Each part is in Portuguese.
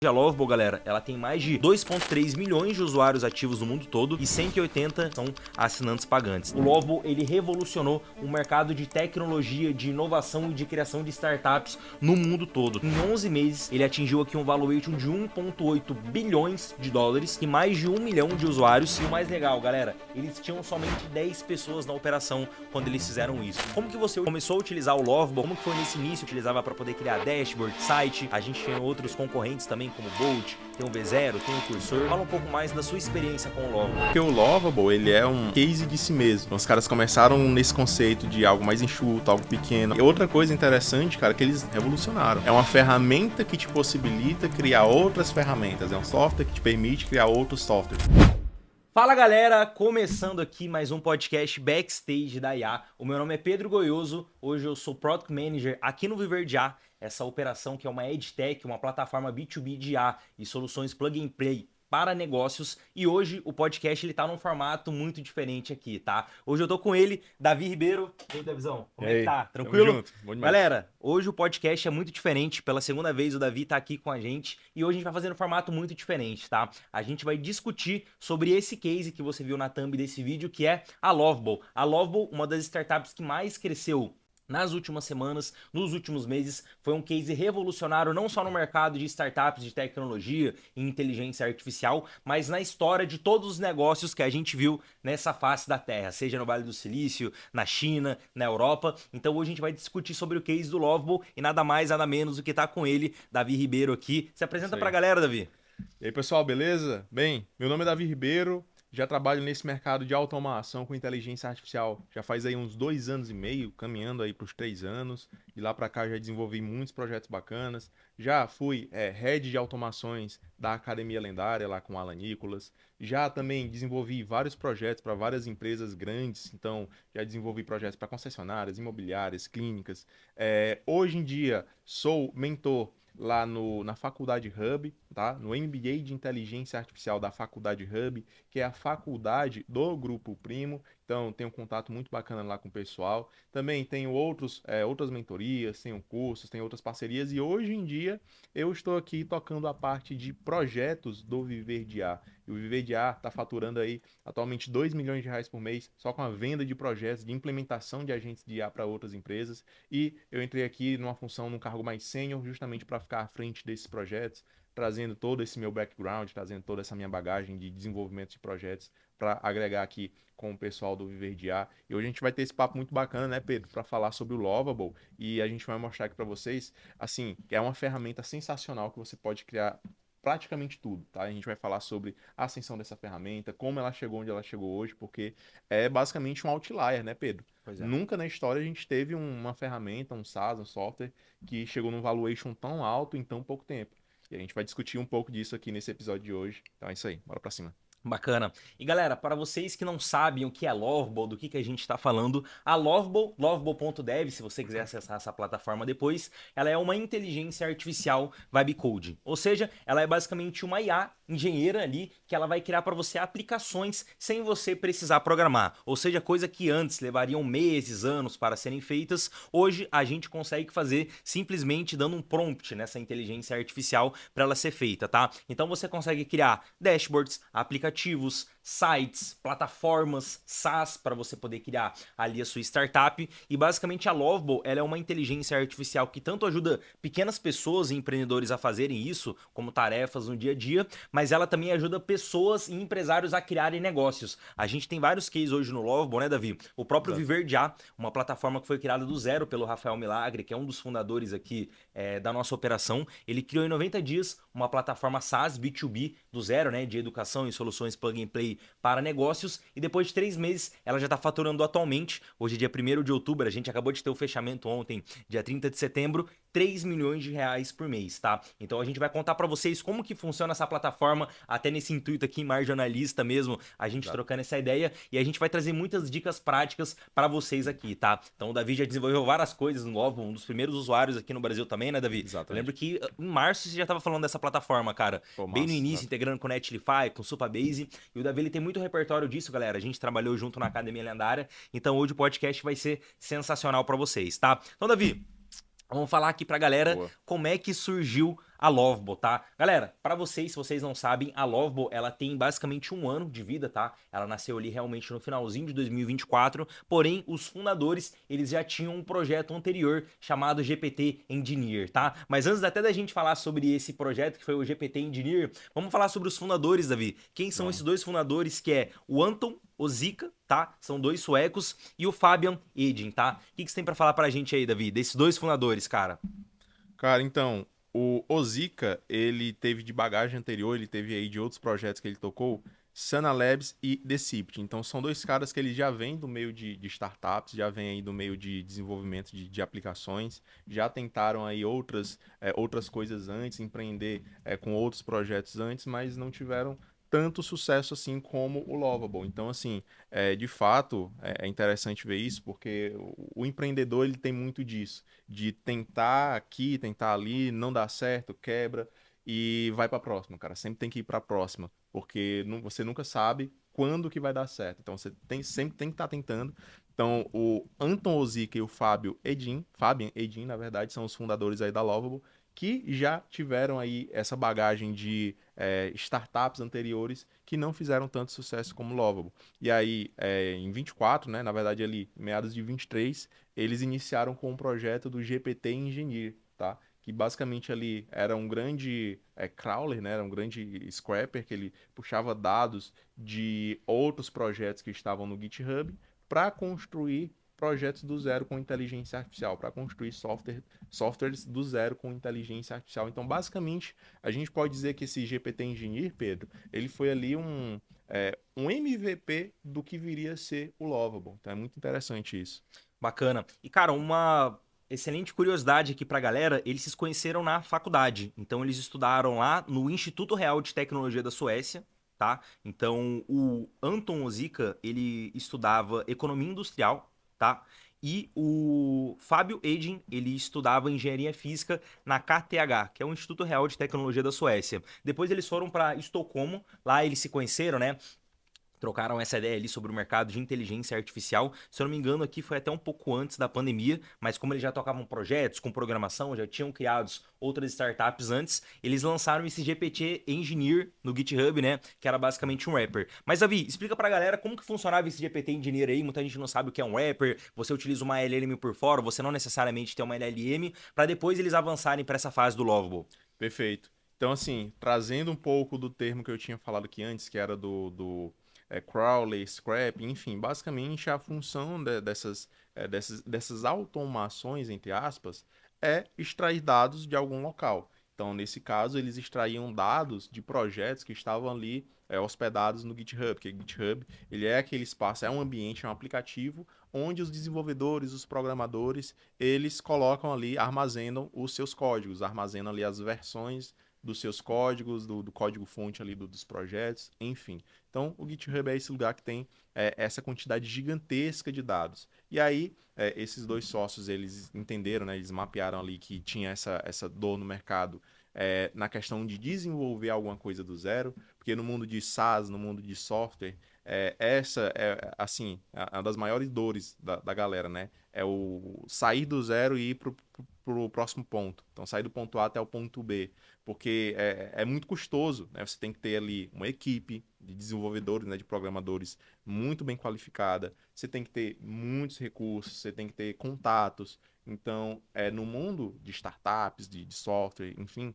A Lovable, galera, ela tem mais de 2,3 milhões de usuários ativos no mundo todo e 180 são assinantes pagantes. O Lovable, ele revolucionou o mercado de tecnologia, de inovação e de criação de startups no mundo todo. Em 11 meses, ele atingiu aqui um valuation de 1,8 bilhões de dólares e mais de 1 milhão de usuários. E o mais legal, galera, eles tinham somente 10 pessoas na operação quando eles fizeram isso. Como que você começou a utilizar o Lovable? Como que foi nesse início? Utilizava para poder criar dashboard, site. A gente tem outros concorrentes também, como o Bolt, tem o V0, tem o Cursor. Fala um pouco mais da sua experiência com o Lovable. Porque o Lovable, ele é um case de si mesmo. Então, os caras começaram nesse conceito de algo mais enxuto, algo pequeno. E outra coisa interessante, cara, que eles revolucionaram. É uma ferramenta que te possibilita criar outras ferramentas. É um software que te permite criar outros softwares. Fala, galera, começando aqui mais um podcast Backstage da IA. O meu nome é Pedro Goioso, hoje eu sou Product Manager aqui no Viver de IA, essa operação que é uma EdTech, uma plataforma B2B de IA e soluções plug and play para negócios, e hoje o podcast ele tá num formato muito diferente aqui, tá? Hoje eu tô com ele, Davi Ribeiro. E aí, Davizão, como é que tá? Tranquilo? Tamo junto. Bom demais. Galera, hoje o podcast é muito diferente, pela segunda vez o Davi tá aqui com a gente, e hoje a gente vai fazer um formato muito diferente, tá? A gente vai discutir sobre esse case que você viu na thumb desse vídeo, que é a Lovable. A Lovable, uma das startups que mais cresceu nas últimas semanas, nos últimos meses, foi um case revolucionário não só no mercado de startups de tecnologia e inteligência artificial, mas na história de todos os negócios que a gente viu nessa face da Terra, seja no Vale do Silício, na China, na Europa. Então hoje a gente vai discutir sobre o case do Lovable e nada mais, nada menos do que tá com ele, Davi Ribeiro aqui. Se apresenta pra galera, Davi. E aí, pessoal, beleza? Bem, meu nome é Davi Ribeiro. Já trabalho nesse mercado de automação com inteligência artificial. Já faz aí uns 2 anos e meio, caminhando aí para os 3 anos. De lá para cá já desenvolvi muitos projetos bacanas. Já fui head de automações da Academia Lendária, lá com o Alan Nicolas. Já também desenvolvi vários projetos para várias empresas grandes. Então, já desenvolvi projetos para concessionárias, imobiliárias, clínicas. Hoje em dia, sou mentor lá na Faculdade Hub, tá? No MBA de Inteligência Artificial da Faculdade Hub, que é a faculdade do Grupo Primo. Então, tenho um contato muito bacana lá com o pessoal. Também tenho outras mentorias, tenho cursos, tenho outras parcerias. E hoje em dia, eu estou aqui tocando a parte de projetos do Viver de IA. E o Viver de IA está faturando aí atualmente R$ 2 milhões por mês, só com a venda de projetos de implementação de agentes de IA para outras empresas. E eu entrei aqui num cargo mais sênior, justamente para ficar à frente desses projetos, trazendo todo esse meu background, trazendo toda essa minha bagagem de desenvolvimento de projetos para agregar aqui com o pessoal do Viver de IA. E hoje a gente vai ter esse papo muito bacana, né, Pedro, para falar sobre o Lovable, e a gente vai mostrar aqui para vocês, assim, que é uma ferramenta sensacional que você pode criar praticamente tudo, tá? A gente vai falar sobre a ascensão dessa ferramenta, como ela chegou onde ela chegou hoje, porque é basicamente um outlier, né, Pedro? Pois é. Nunca na história a gente teve uma ferramenta, um SaaS, um software que chegou num valuation tão alto em tão pouco tempo. E a gente vai discutir um pouco disso aqui nesse episódio de hoje. Então é isso aí, bora pra cima. Bacana. E galera, para vocês que não sabem o que é Lovable, do que a gente está falando, a Lovable, lovable.dev, se você quiser acessar essa plataforma depois, ela é uma inteligência artificial vibe coding. Ou seja, ela é basicamente uma IA engenheira ali que ela vai criar para você aplicações sem você precisar programar. Ou seja, coisa que antes levariam meses, anos para serem feitas, hoje a gente consegue fazer simplesmente dando um prompt nessa inteligência artificial para ela ser feita, tá? Então você consegue criar dashboards, aplicativos, sites, plataformas, SaaS para você poder criar ali a sua startup. E basicamente a Lovable, ela é uma inteligência artificial que tanto ajuda pequenas pessoas e empreendedores a fazerem isso como tarefas no dia a dia, mas ela também ajuda pessoas e empresários a criarem negócios. A gente tem vários cases hoje no Lovable, né, Davi? O próprio Viver de IA, uma plataforma que foi criada do zero pelo Rafael Milagre, que é um dos fundadores aqui da nossa operação. Ele criou em 90 dias uma plataforma SaaS B2B do zero, né, de educação e soluções plug and play para negócios, e depois de 3 meses ela já está faturando atualmente, hoje é dia 1º de outubro, a gente acabou de ter o fechamento ontem, dia 30 de setembro, R$ 3 milhões por mês, tá? Então a gente vai contar para vocês como que funciona essa plataforma, até nesse intuito aqui mais jornalista mesmo, a gente trocando essa ideia, e a gente vai trazer muitas dicas práticas para vocês aqui, tá? Então o Davi já desenvolveu várias coisas no Lovable, um dos primeiros usuários aqui no Brasil também, né, Davi? Exatamente. Eu lembro que em março você já estava falando dessa plataforma, cara. Pô, bem no massa, início, massa. integrando com Netlify, com Supabase, e o Davi ele tem muito repertório disso, galera. A gente trabalhou junto na Academia Lendária, então hoje o podcast vai ser sensacional para vocês, tá? Então, Davi, Vamos falar aqui pra galera Boa. como é que surgiu a Lovable, tá? Galera, pra vocês, se vocês não sabem, a Lovable, ela tem basicamente 1 ano de vida, tá? Ela nasceu ali realmente no finalzinho de 2024, porém, os fundadores, eles já tinham um projeto anterior chamado GPT Engineer, tá? Mas antes até da gente falar sobre esse projeto, que foi o GPT Engineer, vamos falar sobre os fundadores, Davi. Quem são esses Vamos. dois fundadores, que é o Anton Ozika, tá? São dois suecos, e o Fabian Edin, tá? O que você tem pra falar pra gente aí, Davi, desses dois fundadores, cara? Cara, então, o Ozika, ele teve de bagagem anterior, ele teve aí de outros projetos que ele tocou, Sana Labs e Decipt. Então, são dois caras que ele já vem do meio de startups, já vem aí do meio de desenvolvimento de aplicações, já tentaram aí outras coisas antes, empreender com outros projetos antes, mas não tiveram tanto sucesso assim como o Lovable. Então, assim, de fato, é interessante ver isso, porque o empreendedor ele tem muito disso de tentar aqui, tentar ali, não dá certo, quebra e vai para a próxima, cara. Sempre tem que ir para a próxima, porque você nunca sabe quando que vai dar certo. Então você sempre tem que estar tentando. Então o Anton Ozika e o Fabian Edin, na verdade, são os fundadores aí da Lovable, que já tiveram aí essa bagagem de startups anteriores que não fizeram tanto sucesso como Lovable. E aí, em 24, né, na verdade ali, meados de 23, eles iniciaram com o projeto do GPT Engineer, tá? Que basicamente ali era um grande crawler, né? Era um grande scrapper que ele puxava dados de outros projetos que estavam no GitHub para construir projetos do zero com inteligência artificial, para construir softwares do zero com inteligência artificial. Então, basicamente, a gente pode dizer que esse GPT Engineer, Pedro, ele foi ali um MVP do que viria a ser o Lovable. Então, é muito interessante isso. Bacana. E, cara, uma excelente curiosidade aqui pra galera, eles se conheceram na faculdade. Então, eles estudaram lá no Instituto Real de Tecnologia da Suécia, tá? Então, o Anton Ozika, ele estudava economia industrial, tá? E o Fábio Edin, ele estudava engenharia física na KTH, que é o Instituto Real de Tecnologia da Suécia. Depois eles foram para Estocolmo, lá eles se conheceram, né? Trocaram essa ideia ali sobre o mercado de inteligência artificial. Se eu não me engano, aqui foi até um pouco antes da pandemia, mas como eles já tocavam projetos com programação, já tinham criados outras startups antes, eles lançaram esse GPT Engineer no GitHub, né? Que era basicamente um wrapper. Mas, Davi, explica pra galera como que funcionava esse GPT Engineer aí. Muita gente não sabe o que é um wrapper. Você utiliza uma LLM por fora, você não necessariamente tem uma LLM, para depois eles avançarem para essa fase do Lovable. Perfeito. Então, assim, trazendo um pouco do termo que eu tinha falado aqui antes, que era do crawler, scrap, enfim, basicamente a função dessas automações, entre aspas, é extrair dados de algum local. Então, nesse caso, eles extraíam dados de projetos que estavam ali hospedados no GitHub, porque o GitHub, ele é aquele espaço, é um ambiente, é um aplicativo onde os desenvolvedores, os programadores, eles colocam ali, armazenam os seus códigos, armazenam ali as versões dos seus códigos, do código-fonte ali dos projetos, enfim. Então, o GitHub é esse lugar que tem essa quantidade gigantesca de dados. E aí, esses dois sócios, eles entenderam, né, eles mapearam ali que tinha essa dor no mercado na questão de desenvolver alguma coisa do zero, porque no mundo de SaaS, no mundo de software, essa é, assim, uma das maiores dores da galera, né? É o sair do zero e ir pro próximo ponto. Então, sair do ponto A até o ponto B. Porque é muito custoso, né? Você tem que ter ali uma equipe de desenvolvedores, né? De programadores muito bem qualificada. Você tem que ter muitos recursos, você tem que ter contatos. Então, no mundo de startups, de software, enfim,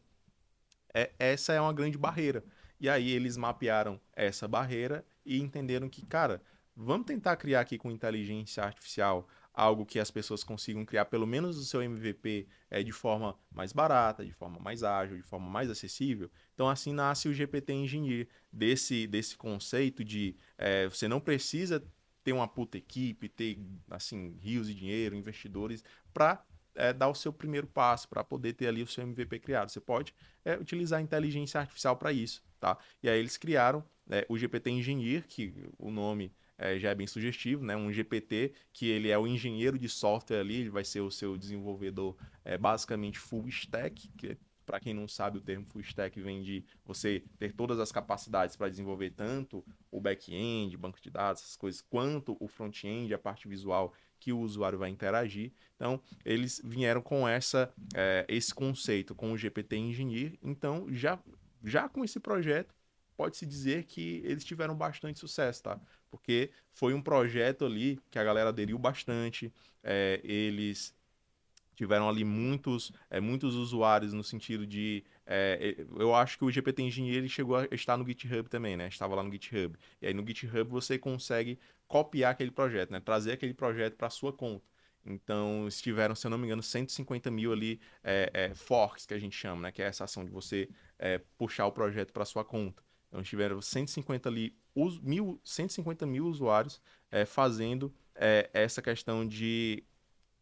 essa é uma grande barreira. E aí eles mapearam essa barreira e entenderam que, cara, vamos tentar criar aqui com inteligência artificial algo que as pessoas consigam criar pelo menos o seu MVP de forma mais barata, de forma mais ágil, de forma mais acessível. Então assim nasce o GPT Engineer, desse conceito de você não precisa ter uma puta equipe, ter assim rios de dinheiro, investidores para dar o seu primeiro passo, para poder ter ali o seu MVP criado. Você pode utilizar a inteligência artificial para isso, tá? E aí eles criaram o GPT Engineer, que o nome já é bem sugestivo, né? Um GPT que ele é o engenheiro de software ali, ele vai ser o seu desenvolvedor basicamente full stack, que para quem não sabe, o termo full stack vem de você ter todas as capacidades para desenvolver tanto o back-end, banco de dados, essas coisas, quanto o front-end, a parte visual que o usuário vai interagir. Então, eles vieram com esse conceito, com o GPT Engineer. Então, já com esse projeto, pode-se dizer que eles tiveram bastante sucesso, tá? Porque foi um projeto ali que a galera aderiu bastante, eles tiveram ali muitos usuários no sentido de... eu acho que o GPT Engineer ele chegou a estar no GitHub também, né? Estava lá no GitHub. E aí no GitHub você consegue copiar aquele projeto, né? Trazer aquele projeto para sua conta. Então, tiveram, se eu não me engano, 150 mil ali forks, que a gente chama, né? Que é essa ação de você puxar o projeto para sua conta. Então, tiveram 150 mil usuários fazendo essa questão de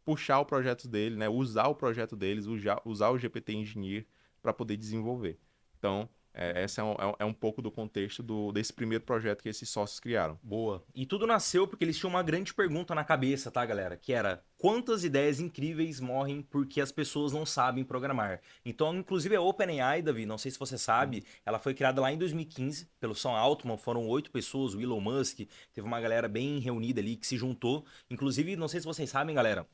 puxar o projeto dele, né? Usar o projeto deles, usar o GPT Engineer para poder desenvolver. Então, esse é um pouco do contexto desse primeiro projeto que esses sócios criaram. Boa. E tudo nasceu porque eles tinham uma grande pergunta na cabeça, tá, galera? Que era: quantas ideias incríveis morrem porque as pessoas não sabem programar? Então, inclusive a OpenAI, Davi, não sei se você sabe, ela foi criada lá em 2015 pelo Sam Altman, foram 8 pessoas, o Elon Musk, teve uma galera bem reunida ali que se juntou. Inclusive, não sei se vocês sabem, galera,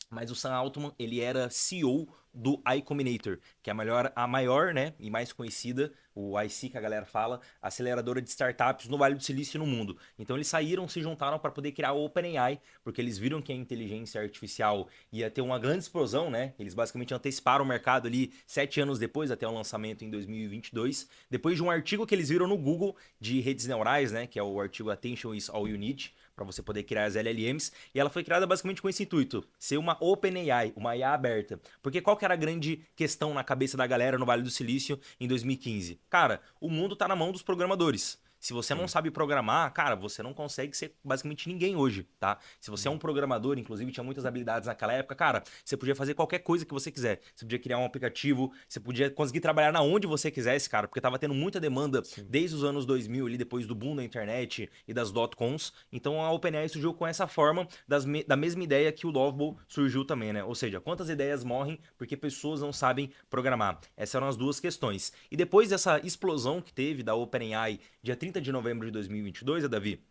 mas o Sam Altman, ele era CEO do Y Combinator, que é a maior, né, e mais conhecida, o IC que a galera fala, aceleradora de startups no Vale do Silício e no mundo. Então eles saíram, se juntaram para poder criar o OpenAI, porque eles viram que a inteligência artificial ia ter uma grande explosão, né? Eles basicamente anteciparam o mercado ali 7 anos depois, até o lançamento em 2022, depois de um artigo que eles viram no Google de redes neurais, né, que é o artigo Attention is All You Need, para você poder criar as LLMs, e ela foi criada basicamente com esse intuito, ser uma OpenAI, uma IA aberta. Porque qual que era a grande questão na cabeça da galera no Vale do Silício em 2015? Cara, o mundo tá na mão dos programadores. Se você não Sim. sabe programar, cara, você não consegue ser basicamente ninguém hoje, tá? Se você é um programador, inclusive tinha muitas habilidades naquela época, cara, você podia fazer qualquer coisa que você quiser. Você podia criar um aplicativo, você podia conseguir trabalhar na onde você quisesse, cara, porque tava tendo muita demanda Sim. desde os anos 2000, ali depois do boom da internet e das dot-coms. Então a OpenAI surgiu com essa forma da mesma ideia que o Lovable surgiu também, né? Ou seja, quantas ideias morrem porque pessoas não sabem programar? Essas eram as duas questões. E depois dessa explosão que teve da OpenAI, dia 30 de novembro de 2022, Davi,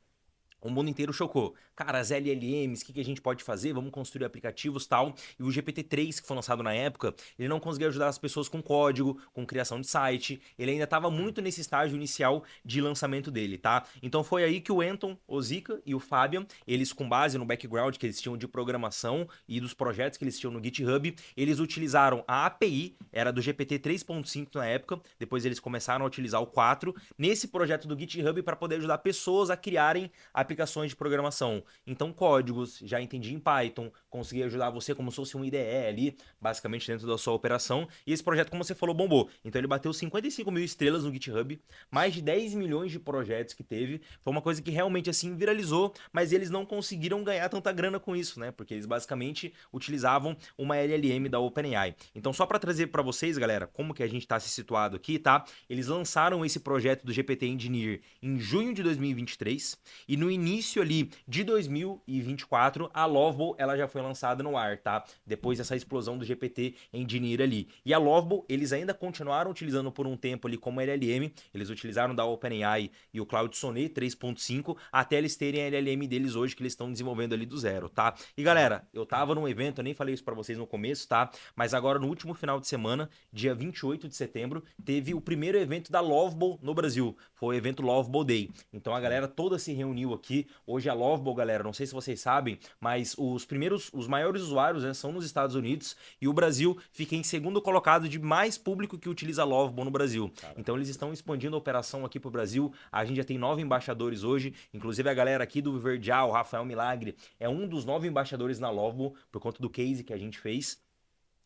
o mundo inteiro chocou. Cara, as LLMs, o que a gente pode fazer? Vamos construir aplicativos e tal. E o GPT-3, que foi lançado na época, ele não conseguia ajudar as pessoas com código, com criação de site. Ele ainda estava muito nesse estágio inicial de lançamento dele, tá? Então foi aí que o Anton, o Zika e o Fabian, eles com base no background que eles tinham de programação e dos projetos que eles tinham no GitHub, eles utilizaram a API, era do GPT 3.5 na época, depois eles começaram a utilizar o 4, nesse projeto do GitHub para poder ajudar pessoas a criarem aplicações de programação. Então, códigos, já entendi em Python, consegui ajudar você como se fosse um IDE ali, basicamente dentro da sua operação. E esse projeto, como você falou, bombou. Então, ele bateu 55 mil estrelas no GitHub, mais de 10 milhões de projetos que teve. Foi uma coisa que realmente, assim, viralizou, mas eles não conseguiram ganhar tanta grana com isso, né? Porque eles basicamente utilizavam uma LLM da OpenAI. Então, só para trazer para vocês, galera, como que a gente está se situado aqui, tá? Eles lançaram esse projeto do GPT Engineer em junho de 2023 e no início ali de 2024, a Lovable ela já foi lançada no ar, tá? Depois dessa explosão do GPT Engineer ali. E a Lovable, eles ainda continuaram utilizando por um tempo ali como LLM, eles utilizaram da OpenAI e o Claude Sonnet 3.5, até eles terem a LLM deles hoje que eles estão desenvolvendo ali do zero, tá? E galera, eu tava num evento, eu nem falei isso pra vocês no começo, tá? Mas agora no último final de semana, dia 28 de setembro, teve o primeiro evento da Lovable no Brasil. Foi o evento Lovable Day. Então a galera toda se reuniu aqui. Hoje a Lovable, galera, não sei se vocês sabem, mas os maiores usuários, né, são nos Estados Unidos e o Brasil fica em segundo colocado de mais público que utiliza a Lovable no Brasil. Então eles estão expandindo a operação aqui pro Brasil. A gente já tem 9 embaixadores hoje, inclusive a galera aqui do Viverdial, o Rafael Milagre, é um dos 9 embaixadores na Lovable por conta do case que a gente fez.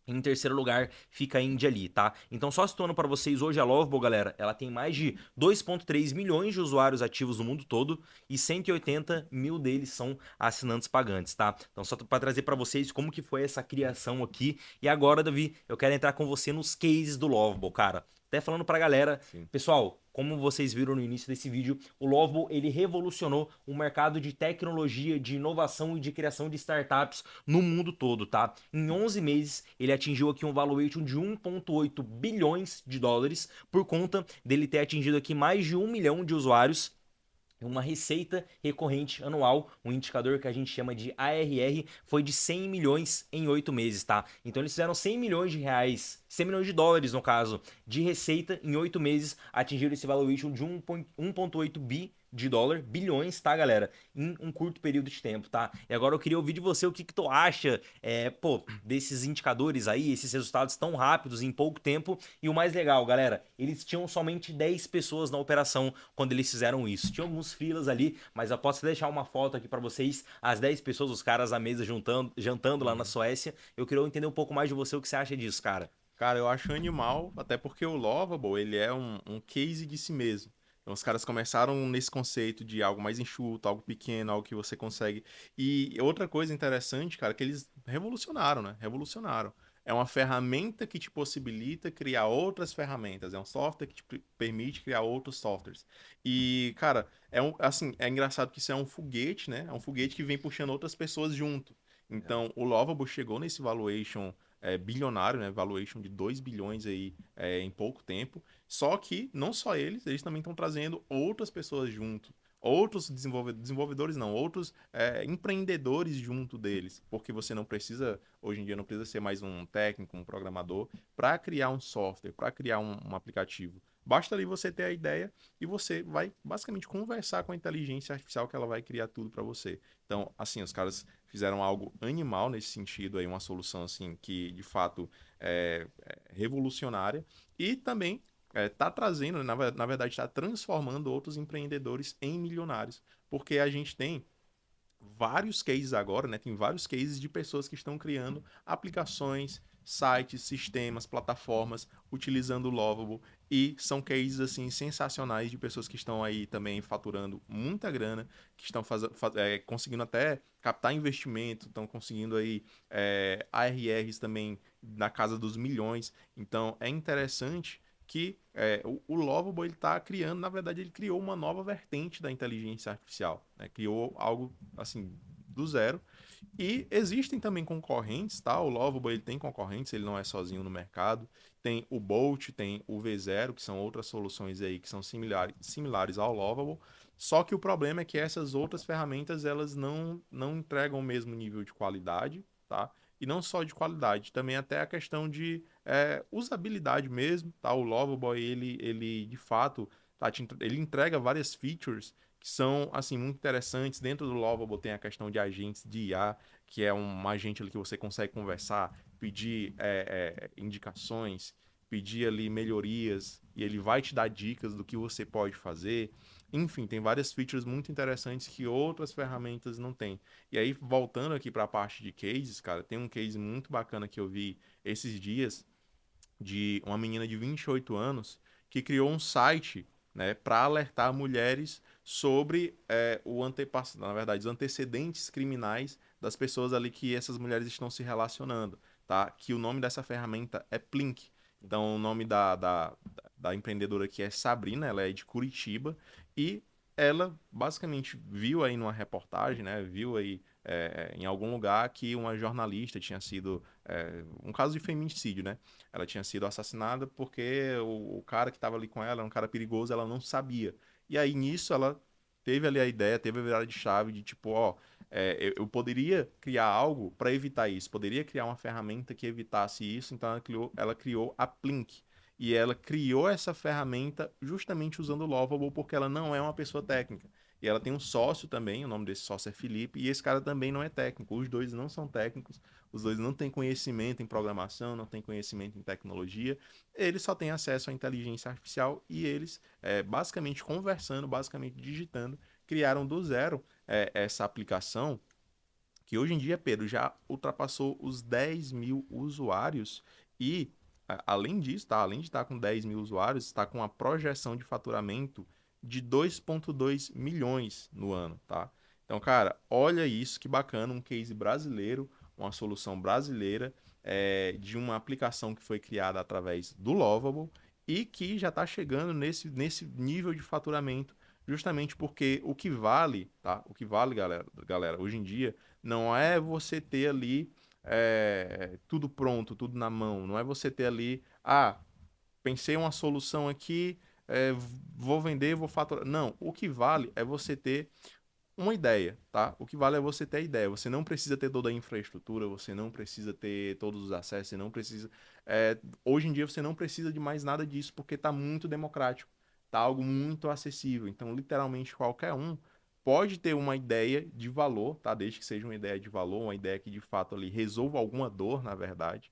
Em terceiro lugar fica a Índia ali, tá? Então só situando para vocês, hoje a Lovable, galera, ela tem mais de 2,3 milhões de usuários ativos no mundo todo e 180 mil deles são assinantes pagantes, tá? Então só para trazer para vocês como que foi essa criação aqui. E agora, Davi, eu quero entrar com você nos cases do Lovable, cara. até falando pra galera, Sim. pessoal, como vocês viram no início desse vídeo, o Lovable, ele revolucionou o mercado de tecnologia, de inovação e de criação de startups no mundo todo, tá? Em 11 meses, ele atingiu aqui um valuation de 1,8 bilhões de dólares por conta dele ter atingido aqui mais de 1 milhão de usuários, uma receita recorrente anual, um indicador que a gente chama de ARR, foi de 100 milhões em 8 meses, tá? Então eles fizeram 100 milhões de reais, 100 milhões de dólares no caso, de receita em 8 meses, atingiram esse valuation de 1,8 de dólar, bilhões, tá, galera? Em um curto período de tempo, tá? E agora eu queria ouvir de você o que que tu acha, desses indicadores aí, esses resultados tão rápidos em pouco tempo. E o mais legal, galera, eles tinham somente 10 pessoas na operação quando eles fizeram isso. Tinha alguns filas ali, mas eu posso deixar uma foto aqui pra vocês, as 10 pessoas, os caras à mesa jantando lá na Suécia. Eu queria entender um pouco mais de você, o que você acha disso, cara. Cara, eu acho animal, até porque o Lovable, ele é um case de si mesmo. Então, os caras começaram nesse conceito de algo mais enxuto, algo pequeno, algo que você consegue. E outra coisa interessante, cara, que eles revolucionaram, né? Revolucionaram. É uma ferramenta que te possibilita criar outras ferramentas. É um software que te permite criar outros softwares. E, cara, assim, é engraçado que isso é um foguete, né? É um foguete que vem puxando outras pessoas junto. Então, o Lovable chegou nesse valuation bilionário, né? Valuation de 2 bilhões aí em pouco tempo. Só que não só eles também estão trazendo outras pessoas junto. Outros desenvolvedores não, outros empreendedores junto deles. Porque você não precisa, hoje em dia, não precisa ser mais um técnico, um programador, para criar um software, para criar um aplicativo. Basta ali você ter a ideia e você vai basicamente conversar com a inteligência artificial que ela vai criar tudo para você. Então, assim, os caras fizeram algo animal nesse sentido aí, uma solução assim que de fato é revolucionária e também está trazendo, na verdade, está transformando outros empreendedores em milionários, porque a gente tem vários cases agora, né? Tem vários cases de pessoas que estão criando aplicações, sites, sistemas, plataformas utilizando o Lovable e são cases assim sensacionais de pessoas que estão aí também faturando muita grana, que estão conseguindo até captar investimento, estão conseguindo aí ARRs também na casa dos milhões. Então é interessante que o Lovable ele está criando, na verdade, ele criou uma nova vertente da inteligência artificial, né? Criou algo assim do zero. E existem também concorrentes, tá? O Lovable ele tem concorrentes, ele não é sozinho no mercado. Tem o Bolt, tem o V0, que são outras soluções aí que são similares ao Lovable. Só que o problema é que essas outras ferramentas elas não entregam o mesmo nível de qualidade, tá? E não só de qualidade, também até a questão de usabilidade mesmo, tá? O Lovable, ele de fato, tá, ele entrega várias features que são, assim, muito interessantes. Dentro do Lovable tem a questão de agentes de IA, que é um agente ali que você consegue conversar, pedir indicações, pedir ali melhorias, e ele vai te dar dicas do que você pode fazer. Enfim, tem várias features muito interessantes que outras ferramentas não têm. E aí, voltando aqui para a parte de cases, cara, tem um case muito bacana que eu vi esses dias de uma menina de 28 anos que criou um site, né, para alertar mulheres sobre o antepassado, na verdade, os antecedentes criminais das pessoas ali que essas mulheres estão se relacionando, tá? Que o nome dessa ferramenta é Plink. Então, o nome da empreendedora aqui é Sabrina, ela é de Curitiba e ela basicamente viu aí numa reportagem, né? Viu aí em algum lugar que uma jornalista tinha sido um caso de feminicídio, né? Ela tinha sido assassinada porque o cara que estava ali com ela era um cara perigoso, ela não sabia. E aí nisso ela teve ali a ideia, teve a virada de chave de tipo, ó, eu poderia criar algo para evitar isso, poderia criar uma ferramenta que evitasse isso, então ela criou a Plink. E ela criou essa ferramenta justamente usando o Lovable porque ela não é uma pessoa técnica. E ela tem um sócio também, o nome desse sócio é Felipe, e esse cara também não é técnico. Os dois não são técnicos, os dois não têm conhecimento em programação, não têm conhecimento em tecnologia, eles só têm acesso à inteligência artificial e eles, basicamente conversando, basicamente digitando, criaram do zero essa aplicação que hoje em dia, Pedro, já ultrapassou os 10 mil usuários e, além disso, tá? Além de estar com 10 mil usuários, está com uma projeção de faturamento de 2,2 milhões no ano, tá? Então, cara, olha isso, que bacana, um case brasileiro, uma solução brasileira de uma aplicação que foi criada através do Lovable e que já está chegando nesse nível de faturamento, justamente porque o que vale, tá? O que vale, galera, hoje em dia, não é você ter ali tudo pronto, tudo na mão, não é você ter ali, pensei uma solução aqui, é, vou vender, vou faturar. Não, o que vale é você ter uma ideia, tá? O que vale é você ter a ideia. Você não precisa ter toda a infraestrutura, você não precisa ter todos os acessos, você não precisa. Hoje em dia você não precisa de mais nada disso porque tá muito democrático, tá algo muito acessível. Então, literalmente qualquer um pode ter uma ideia de valor, tá? Desde que seja uma ideia de valor, uma ideia que de fato ali resolva alguma dor, na verdade.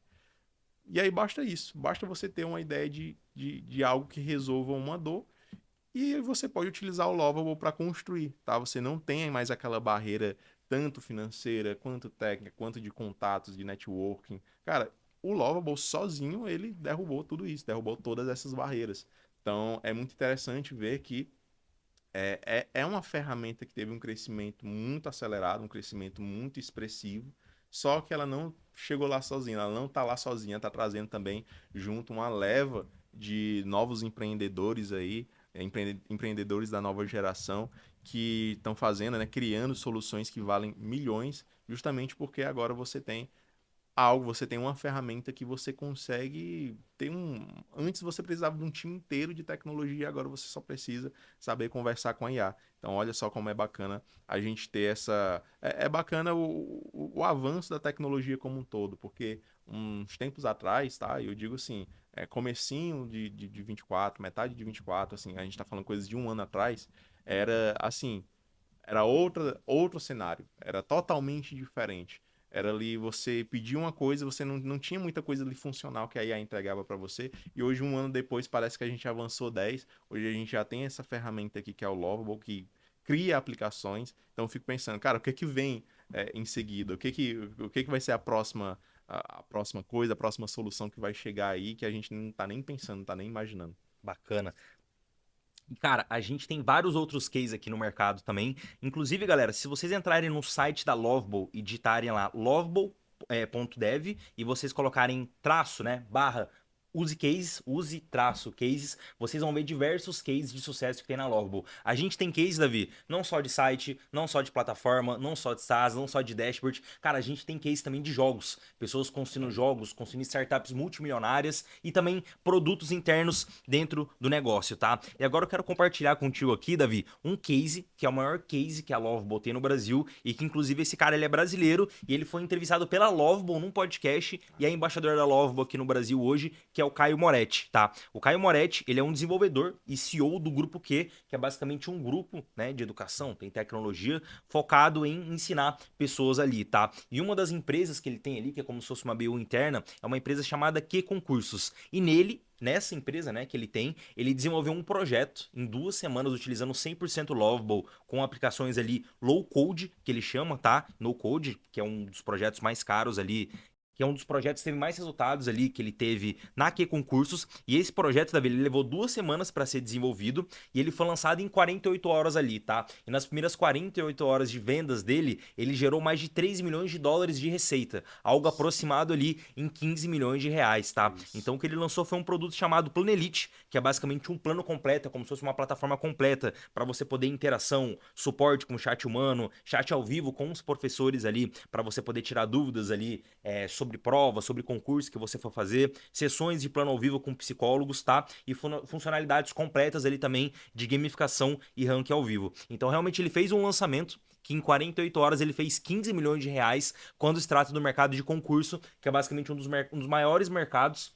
E aí basta isso, basta você ter uma ideia de algo que resolva uma dor e você pode utilizar o Lovable para construir, tá? Você não tem mais aquela barreira tanto financeira, quanto técnica, quanto de contatos, de networking. Cara, o Lovable sozinho, ele derrubou tudo isso, derrubou todas essas barreiras. Então, é muito interessante ver que é uma ferramenta que teve um crescimento muito acelerado, um crescimento muito expressivo, só que ela não chegou lá sozinha, ela não está lá sozinha, está trazendo também junto uma leva de novos empreendedores aí, empreendedores da nova geração que estão fazendo, né, criando soluções que valem milhões, justamente porque agora você tem algo, você tem uma ferramenta que você consegue ter um. Antes você precisava de um time inteiro de tecnologia, agora você só precisa saber conversar com a IA. Então, olha só como é bacana a gente ter essa. É bacana o avanço da tecnologia como um todo, porque uns tempos atrás, tá? Eu digo assim, comecinho de 24, metade de 24, assim, a gente tá falando coisas de um ano atrás, era assim. Era outro cenário, era totalmente diferente. Era ali você pedir uma coisa, você não tinha muita coisa ali funcional que a IA entregava para você. E hoje, um ano depois, parece que a gente avançou 10. Hoje a gente já tem essa ferramenta aqui que é o Lovable, que cria aplicações. Então eu fico pensando, cara, o que é que vem em seguida? O que vai ser a próxima coisa, a próxima solução que vai chegar aí que a gente não tá nem pensando, não tá nem imaginando. Bacana. E, cara, a gente tem vários outros cases aqui no mercado também. Inclusive, galera, se vocês entrarem no site da Lovable e digitarem lá lovable.dev e vocês colocarem traço, né, barra use cases, use traço cases, vocês vão ver diversos cases de sucesso que tem na Lovable. A gente tem case, Davi, não só de site, não só de plataforma, não só de SaaS, não só de dashboard. Cara, a gente tem case também de jogos. Pessoas construindo jogos, construindo startups multimilionárias e também produtos internos dentro do negócio, tá? E agora eu quero compartilhar contigo aqui, Davi, um case que é o maior case que a Lovable tem no Brasil e que inclusive esse cara ele é brasileiro e ele foi entrevistado pela Lovable num podcast e é embaixador da Lovable aqui no Brasil hoje, que é o Caio Moretti, tá? O Caio Moretti, ele é um desenvolvedor e CEO do Grupo Q, que é basicamente um grupo, né, de educação, tem tecnologia, focado em ensinar pessoas ali, tá? E uma das empresas que ele tem ali, que é como se fosse uma BU interna, é uma empresa chamada Q Concursos. E nessa empresa, né, que ele tem, ele desenvolveu um projeto em 2 semanas utilizando 100% Lovable com aplicações ali low code, que ele chama, tá? No code, que é um dos projetos mais caros ali, que é um dos projetos que teve mais resultados ali que ele teve na Q Concursos. E esse projeto, Davi, ele levou 2 semanas para ser desenvolvido e ele foi lançado em 48 horas ali, tá? E nas primeiras 48 horas de vendas dele, ele gerou mais de 3 milhões de dólares de receita, algo aproximado ali em 15 milhões de reais, tá? Isso. Então o que ele lançou foi um produto chamado Plano Elite, que é basicamente um plano completo, é como se fosse uma plataforma completa para você poder interação, suporte com chat humano, chat ao vivo com os professores ali, para você poder tirar dúvidas ali sobre prova, sobre concurso que você for fazer, sessões de plano ao vivo com psicólogos, tá? E funcionalidades completas ali também de gamificação e ranking ao vivo. Então, realmente, ele fez um lançamento que em 48 horas ele fez 15 milhões de reais quando se trata do mercado de concurso, que é basicamente um dos maiores mercados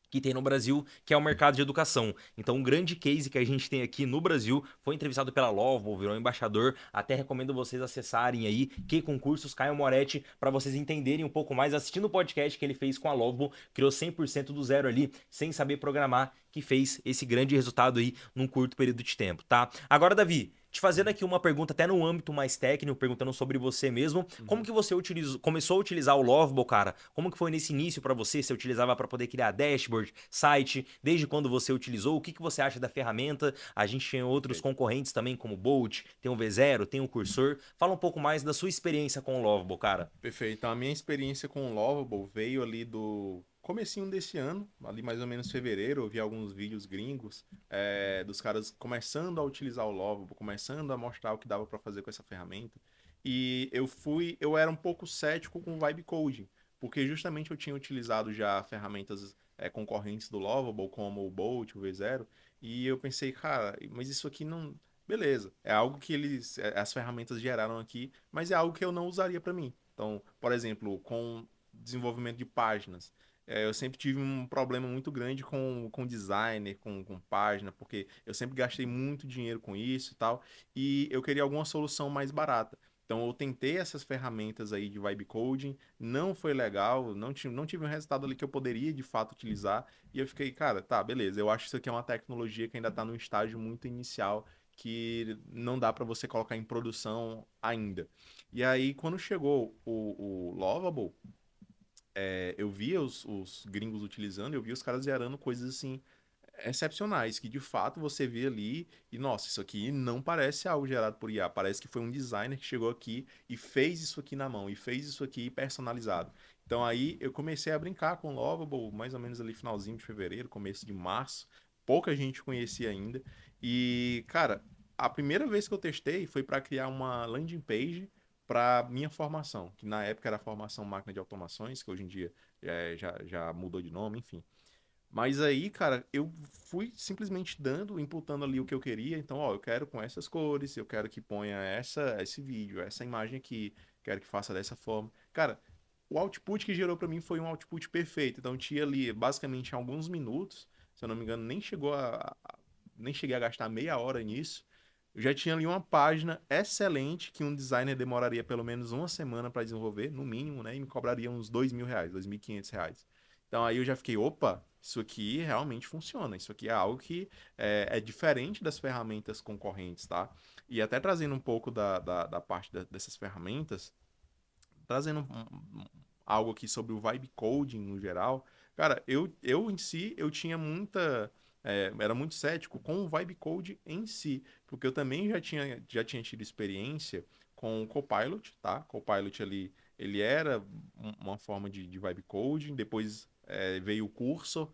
que tem no Brasil, que é o mercado de educação. Então, um grande case que a gente tem aqui no Brasil foi entrevistado pela Lovable, virou embaixador. Até recomendo vocês acessarem aí que concursos Caio Moretti para vocês entenderem um pouco mais, assistindo o podcast que ele fez com a Lovable, criou 100% do zero ali, sem saber programar, que fez esse grande resultado aí num curto período de tempo, tá? Agora, Davi, te fazendo aqui uma pergunta até no âmbito mais técnico, perguntando sobre você mesmo, como Uhum. que você começou a utilizar o Lovable, cara? Como que foi nesse início para você? Você utilizava para poder criar dashboard, site? Desde quando você utilizou? O que que você acha da ferramenta? A gente tem outros concorrentes também, como o Bolt, tem o V0, tem o Cursor. Fala um pouco mais da sua experiência com o Lovable, cara. Perfeito. Então, a minha experiência com o Lovable veio ali comecinho desse ano, ali mais ou menos fevereiro, eu vi alguns vídeos gringos dos caras começando a utilizar o Lovable, começando a mostrar o que dava para fazer com essa ferramenta. E eu era um pouco cético com o Vibe Coding, porque justamente eu tinha utilizado já ferramentas concorrentes do Lovable, como o Bolt, o V0, e eu pensei, cara, mas isso aqui não. Beleza, é algo que as ferramentas geraram aqui, mas é algo que eu não usaria para mim. Então, por exemplo, com desenvolvimento de páginas. Eu sempre tive um problema muito grande com designer, com página, porque eu sempre gastei muito dinheiro com isso e tal, e eu queria alguma solução mais barata. Então eu tentei essas ferramentas aí de vibe coding, não foi legal, não tive um resultado ali que eu poderia de fato utilizar, e eu fiquei, cara, tá, beleza, eu acho que isso aqui é uma tecnologia que ainda está num estágio muito inicial, que não dá para você colocar em produção ainda. E aí, quando chegou o Lovable, eu via os gringos utilizando, eu via os caras gerando coisas assim excepcionais, que de fato você vê ali e, nossa, isso aqui não parece algo gerado por IA, parece que foi um designer que chegou aqui e fez isso aqui na mão, e fez isso aqui personalizado. Então aí eu comecei a brincar com o Lovable, mais ou menos ali finalzinho de fevereiro, começo de março, pouca gente conhecia ainda, e, cara, a primeira vez que eu testei foi para criar uma landing page para minha formação, que na época era a formação máquina de automações, que hoje em dia já mudou de nome, enfim. Mas aí, cara, eu fui simplesmente imputando ali o que eu queria. Então, ó, eu quero com essas cores, eu quero que ponha esse vídeo, essa imagem aqui, quero que faça dessa forma. Cara, o output que gerou pra mim foi um output perfeito. Então, tinha ali, basicamente, em alguns minutos, se eu não me engano, nem cheguei a gastar meia hora nisso. Eu já tinha ali uma página excelente que um designer demoraria pelo menos uma semana para desenvolver, no mínimo, né? E me cobraria uns R$ 2.000, R$ 2.500. Então aí eu já fiquei, opa, isso aqui realmente funciona. Isso aqui é algo que é diferente das ferramentas concorrentes, tá? E até trazendo um pouco da parte dessas ferramentas, trazendo algo aqui sobre o vibe coding no geral, cara, eu em si, eu tinha era muito cético com o vibe coding em si, porque eu também já tinha tido experiência com o Copilot, tá? Copilot ali, ele era uma forma de vibe coding, depois veio o curso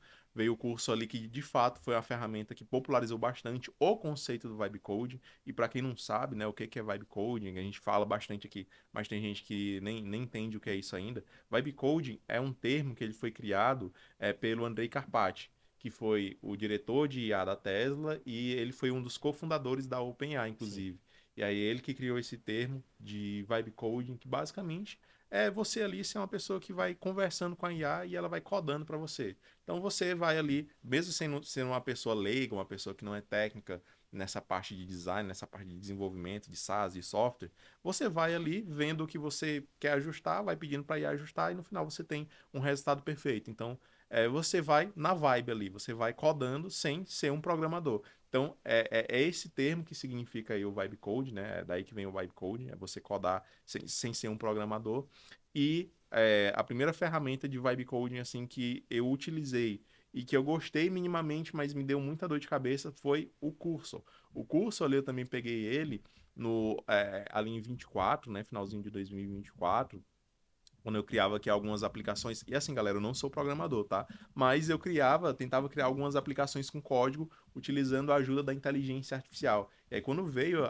ali que de fato foi a ferramenta que popularizou bastante o conceito do vibe coding. E para quem não sabe, né, o que é vibe coding, a gente fala bastante aqui, mas tem gente que nem entende o que é isso ainda. Vibe coding é um termo que ele foi criado pelo Andrei Karpathy, que foi o diretor de IA da Tesla e ele foi um dos cofundadores da OpenAI, Sim. inclusive. E aí ele que criou esse termo de vibe coding, que basicamente é você ali ser uma pessoa que vai conversando com a IA e ela vai codando para você. Então você vai ali, mesmo sendo uma pessoa leiga, uma pessoa que não é técnica nessa parte de design, nessa parte de desenvolvimento de SaaS e software, você vai ali vendo o que você quer ajustar, vai pedindo para IA ajustar e no final você tem um resultado perfeito. Então você vai na vibe ali, você vai codando sem ser um programador. Então, é esse termo que significa aí o vibe code, né? É daí que vem o vibe code, é você codar sem ser um programador. E a primeira ferramenta de vibe coding assim que eu utilizei e que eu gostei minimamente, mas me deu muita dor de cabeça foi o curso. O curso ali eu também peguei ele ali em 24, né? Finalzinho de 2024, quando eu criava aqui algumas aplicações. E assim, galera, eu não sou programador, tá? Mas tentava criar algumas aplicações com código utilizando a ajuda da inteligência artificial. E aí, quando veio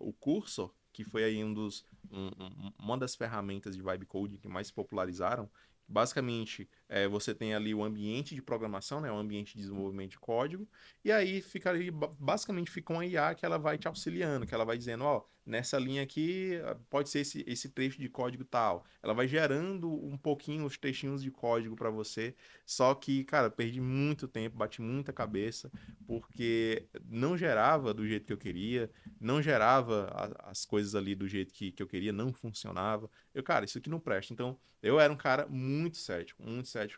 o curso, que foi aí uma das ferramentas de vibe coding que mais se popularizaram, basicamente você tem ali o ambiente de programação, né, o ambiente de desenvolvimento de código, e aí basicamente fica uma IA que ela vai te auxiliando, que ela vai dizendo, ó, nessa linha aqui pode ser esse trecho de código tal. Ela vai gerando um pouquinho os textinhos de código para você, só que, cara, perdi muito tempo, bati muita cabeça, porque não gerava do jeito que eu queria, não gerava as coisas ali do jeito que eu queria, não funcionava. Cara, isso aqui não presta. Então, eu era um cara muito cético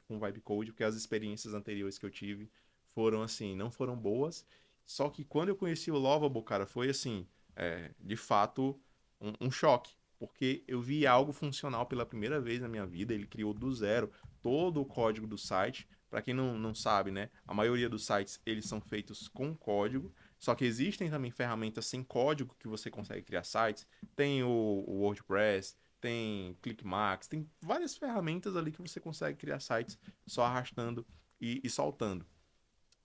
com vibe code, porque as experiências anteriores que eu tive foram assim, não foram boas. Só que quando eu conheci o Lovable, cara, foi assim, de fato, um choque. Porque eu vi algo funcional pela primeira vez na minha vida. Ele criou do zero todo o código do site. Para quem não sabe, né? A maioria dos sites eles são feitos com código. Só que existem também ferramentas sem código que você consegue criar sites. Tem o WordPress, tem ClickMax, tem várias ferramentas ali que você consegue criar sites só arrastando e soltando.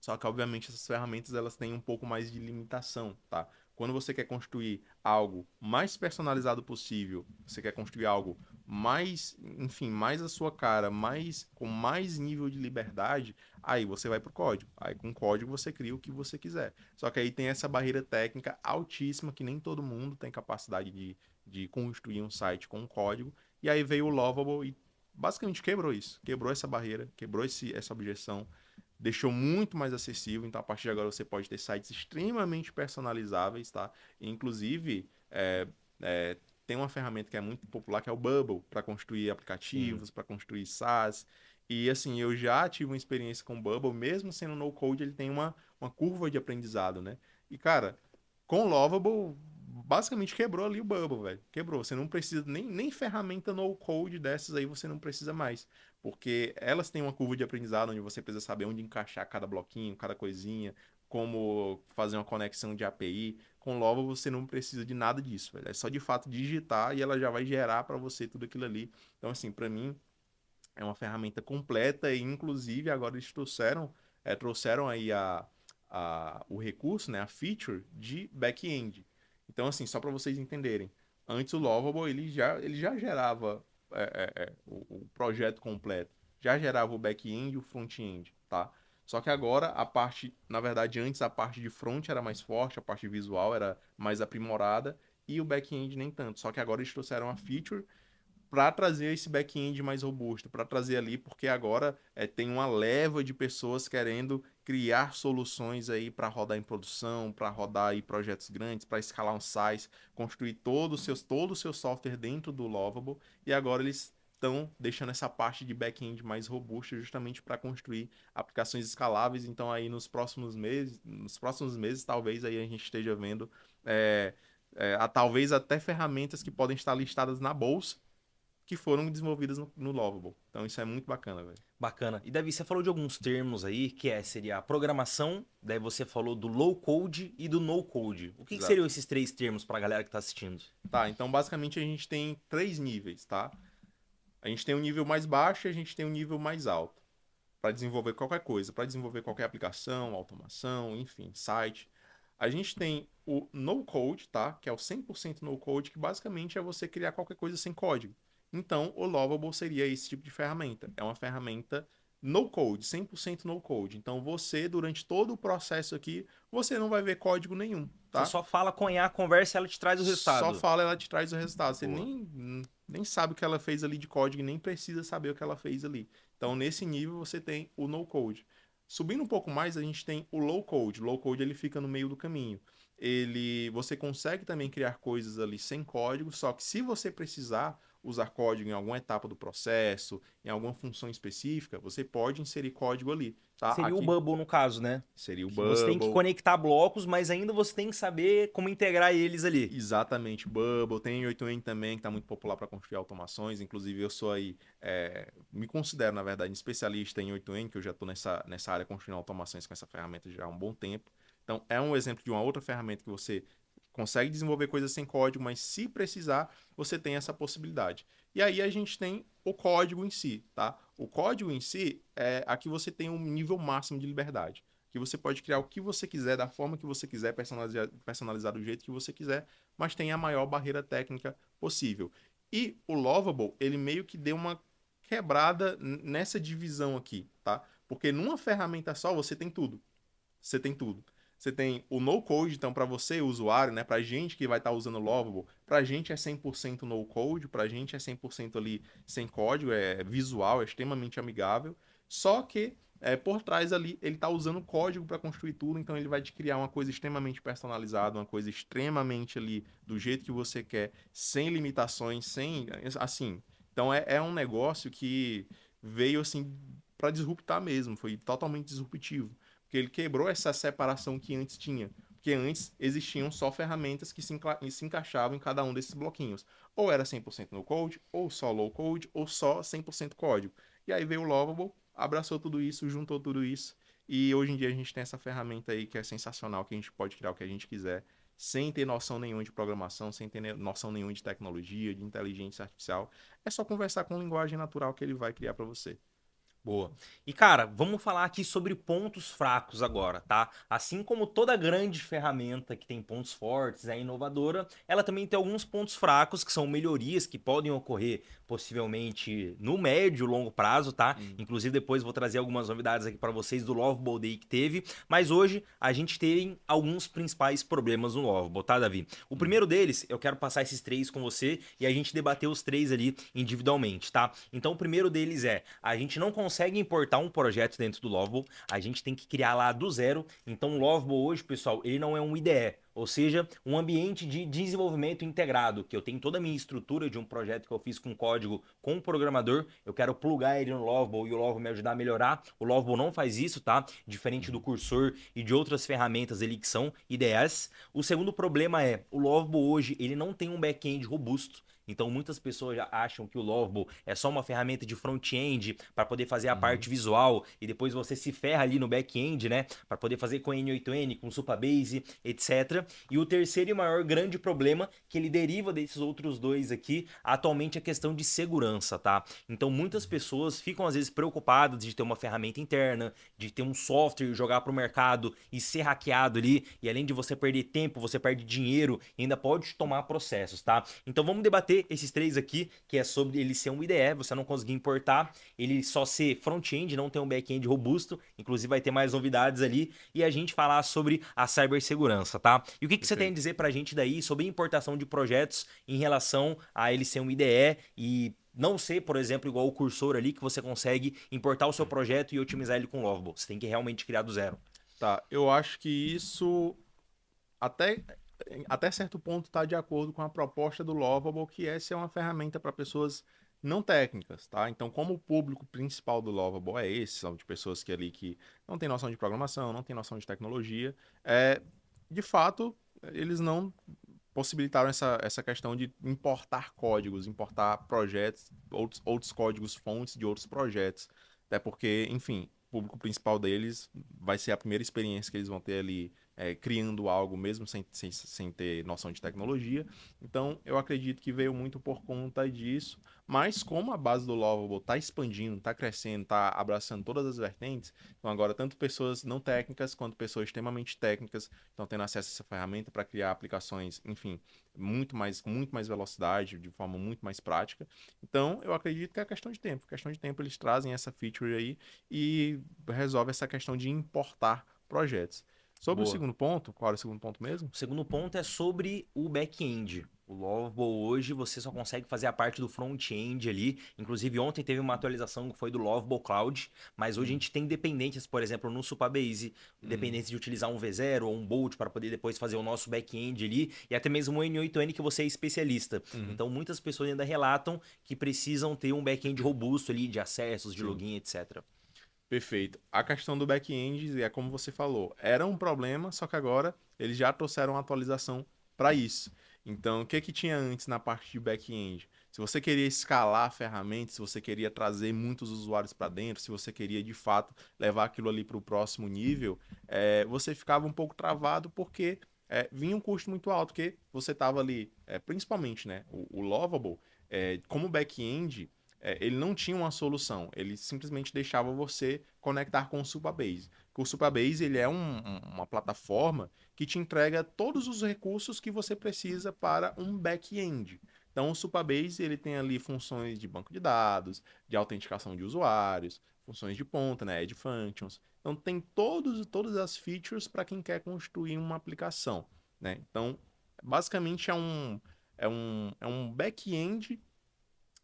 Só que, obviamente, essas ferramentas elas têm um pouco mais de limitação, tá? Quando você quer construir algo mais personalizado possível, você quer construir algo mais, enfim, mais a sua cara, mais com mais nível de liberdade, aí você vai pro código. Aí com o código você cria o que você quiser. Só que aí tem essa barreira técnica altíssima que nem todo mundo tem capacidade de construir um site com código. E aí veio o Lovable e basicamente quebrou isso, quebrou essa barreira, quebrou essa objeção, deixou muito mais acessível. Então, a partir de agora, você pode ter sites extremamente personalizáveis, tá? Inclusive, tem uma ferramenta que é muito popular, que é o Bubble, para construir Sim. aplicativos, para construir SaaS. E, assim, eu já tive uma experiência com o Bubble, mesmo sendo no-code, ele tem uma curva de aprendizado, né? E, cara, com o Lovable, basicamente quebrou ali o Bubble, velho. Quebrou. Você não precisa, nem ferramenta no-code dessas aí você não precisa mais, porque elas têm uma curva de aprendizado onde você precisa saber onde encaixar cada bloquinho, cada coisinha, como fazer uma conexão de API. Com Lova você não precisa de nada disso, velho. É só de fato digitar e ela já vai gerar para você tudo aquilo ali. Então, assim, para mim é uma ferramenta completa e, inclusive, agora eles trouxeram aí o recurso, né, a feature de back-end. Então, assim, só para vocês entenderem, antes o Lovable ele já gerava o projeto completo, já gerava o back-end e o front-end, tá? Só que agora a parte, na verdade, antes a parte de front era mais forte, a parte visual era mais aprimorada e o back-end nem tanto. Só que agora eles trouxeram a feature para trazer esse back-end mais robusto, para trazer ali, porque agora tem uma leva de pessoas querendo criar soluções aí para rodar em produção, para rodar aí projetos grandes, para escalar um SaaS, construir todo o seu software dentro do Lovable, e agora eles estão deixando essa parte de back-end mais robusta justamente para construir aplicações escaláveis. Então aí nos próximos meses talvez aí a gente esteja vendo talvez até ferramentas que podem estar listadas na bolsa que foram desenvolvidas no Lovable. Então isso é muito bacana, velho. Bacana. E Davi, você falou de alguns termos aí, seria a programação, daí você falou do low code e do no code. O que seriam Exato. esses três termos para a galera que está assistindo? Tá, então basicamente a gente tem três níveis, tá? A gente tem um nível mais baixo e a gente tem um nível mais alto para desenvolver qualquer coisa, para desenvolver qualquer aplicação, automação, enfim, site. A gente tem o no code, tá? Que é o 100% no code, que basicamente é você criar qualquer coisa sem código. Então, o Lovable seria esse tipo de ferramenta. É uma ferramenta no code, 100% no code. Então, você, durante todo o processo aqui, você não vai ver código nenhum, Você tá? só fala com a IA, conversa e ela te traz o Só resultado. fala, ela te traz o resultado. Você Boa. nem sabe o que ela fez ali de código e nem precisa saber o que ela fez ali. Então, nesse nível, você tem o no code. Subindo um pouco mais, a gente tem o low code. O low code ele fica no meio do caminho. Você consegue também criar coisas ali sem código, só que se você precisar usar código em alguma etapa do processo, em alguma função específica, você pode inserir código ali, tá? Seria o Aqui Bubble no caso, né? seria o Que você tem que Bubble. conectar blocos, mas ainda você tem que saber como integrar eles ali. Exatamente, Bubble. Tem 8N também, que está muito popular para construir automações. Inclusive, eu sou aí, me considero, na verdade, especialista em 8N, que eu já estou nessa área construindo automações com essa ferramenta já há um bom tempo. Então, é um exemplo de uma outra ferramenta que você consegue desenvolver coisas sem código, mas se precisar, você tem essa possibilidade. E aí a gente tem o código em si, tá? O código em si aqui você tem um nível máximo de liberdade que você pode criar o que você quiser, da forma que você quiser, personalizar do jeito que você quiser, mas tem a maior barreira técnica possível. E o Lovable, ele meio que deu uma quebrada nessa divisão aqui, tá? Porque numa ferramenta só você tem tudo. Você tem tudo. Você tem o no code, então para você, usuário, né, pra gente que vai estar usando o Lovable, pra gente é 100% no code, pra gente é 100% ali sem código, é visual, é extremamente amigável. Só que por trás ali ele está usando código para construir tudo, então ele vai te criar uma coisa extremamente personalizada, uma coisa extremamente ali do jeito que você quer, sem limitações, sem assim. Então é um negócio que veio assim para disruptar mesmo, foi totalmente disruptivo, porque ele quebrou essa separação que antes tinha. Porque antes existiam só ferramentas que se encaixavam em cada um desses bloquinhos. Ou era 100% no code, ou só low code, ou só 100% código. E aí veio o Lovable, abraçou tudo isso, juntou tudo isso. E hoje em dia a gente tem essa ferramenta aí que é sensacional, que a gente pode criar o que a gente quiser. sem ter noção nenhuma de programação, sem ter noção nenhuma de tecnologia, de inteligência artificial. É só conversar com linguagem natural que ele vai criar para você. Boa. E cara, vamos falar aqui sobre pontos fracos agora, tá? Assim como toda grande ferramenta que tem pontos fortes, é inovadora, ela também tem alguns pontos fracos que são melhorias que podem ocorrer possivelmente no médio e longo prazo, tá? Hum. Inclusive depois vou trazer algumas novidades aqui para vocês do Lovable Day que teve, mas hoje a gente tem alguns principais problemas no Lovable, tá, Davi? O primeiro deles, eu quero passar esses três com você e a gente debater os três ali individualmente, tá? Então o primeiro deles é, a gente não consegue importar um projeto dentro do Lovable, a gente tem que criar lá do zero. Então o Lovable hoje, pessoal, ele não é um IDE, ou seja, um ambiente de desenvolvimento integrado, que eu tenho toda a minha estrutura de um projeto que eu fiz com código com um programador, eu quero plugar ele no Lovable e o Lovable me ajudar a melhorar. O Lovable não faz isso, tá? Diferente do Cursor e de outras ferramentas ali que são IDEs. O segundo problema é, o Lovable hoje, ele não tem um back-end robusto. Então muitas pessoas já acham que o Lovable é só uma ferramenta de front-end para poder fazer a parte visual e depois você se ferra ali no back-end, né? Para poder fazer com N8N, com Supabase, etc. E o terceiro e maior grande problema que ele deriva desses outros dois aqui, atualmente é a questão de segurança, tá? Então muitas pessoas ficam às vezes preocupadas de ter uma ferramenta interna, de ter um software, jogar para o mercado e ser hackeado ali, e além de você perder tempo, você perde dinheiro e ainda pode tomar processos, tá? Então vamos debater esses três aqui, que é sobre ele ser um IDE, você não conseguir importar, ele só ser front-end, não ter um back-end robusto, inclusive vai ter mais novidades ali, e a gente falar sobre a cibersegurança, tá? E o que você tem a dizer pra gente daí sobre importação de projetos em relação a ele ser um IDE e não ser, por exemplo, igual o Cursor ali, que você consegue importar o seu projeto e otimizar ele com o Lovable. Você tem que realmente criar do zero. Tá, eu acho que isso até, até certo ponto está de acordo com a proposta do Lovable, que é ser uma ferramenta para pessoas não técnicas, tá? Então, como o público principal do Lovable é esse, são de pessoas que ali que não têm noção de programação, não têm noção de tecnologia, de fato, eles não possibilitaram essa questão de importar códigos, importar projetos, outros códigos fontes de outros projetos. Até porque, enfim, o público principal deles vai ser a primeira experiência que eles vão ter ali criando algo mesmo sem ter noção de tecnologia. Então, eu acredito que veio muito por conta disso. Mas como a base do Lovable está expandindo, está crescendo, está abraçando todas as vertentes, então agora tanto pessoas não técnicas quanto pessoas extremamente técnicas estão tendo acesso a essa ferramenta para criar aplicações, enfim, com muito mais velocidade, de forma muito mais prática. Então, eu acredito que é questão de tempo. Questão de tempo eles trazem essa feature aí e resolve essa questão de importar projetos. Sobre o Boa. segundo ponto, qual era o segundo ponto mesmo? O segundo ponto é sobre o back-end. O Lovable hoje você só consegue fazer a parte do front-end ali. Inclusive ontem teve uma atualização que foi do Lovable Cloud, mas hoje a gente tem dependências, por exemplo, no Supabase, dependência de utilizar um V0 ou um Bolt para poder depois fazer o nosso back-end ali, e até mesmo o N8N que você é especialista. Uhum. Então muitas pessoas ainda relatam que precisam ter um back-end robusto ali de acessos, de Sim. login, etc. Perfeito. A questão do back-end é como você falou, era um problema, só que agora eles já trouxeram uma atualização para isso. Então, o que que tinha antes na parte de back-end? Se você queria escalar a ferramenta, se você queria trazer muitos usuários para dentro, se você queria de fato levar aquilo ali para o próximo nível, você ficava um pouco travado porque vinha um custo muito alto, porque você estava ali, principalmente, né, o Lovable, como back-end ele não tinha uma solução, ele simplesmente deixava você conectar com o Supabase. O Supabase ele é uma plataforma que te entrega todos os recursos que você precisa para um back-end. Então, o Supabase ele tem ali funções de banco de dados, de autenticação de usuários, funções de ponta, né, Add Functions. Então, tem todas as features para quem quer construir uma aplicação, né? Então, basicamente é um back-end,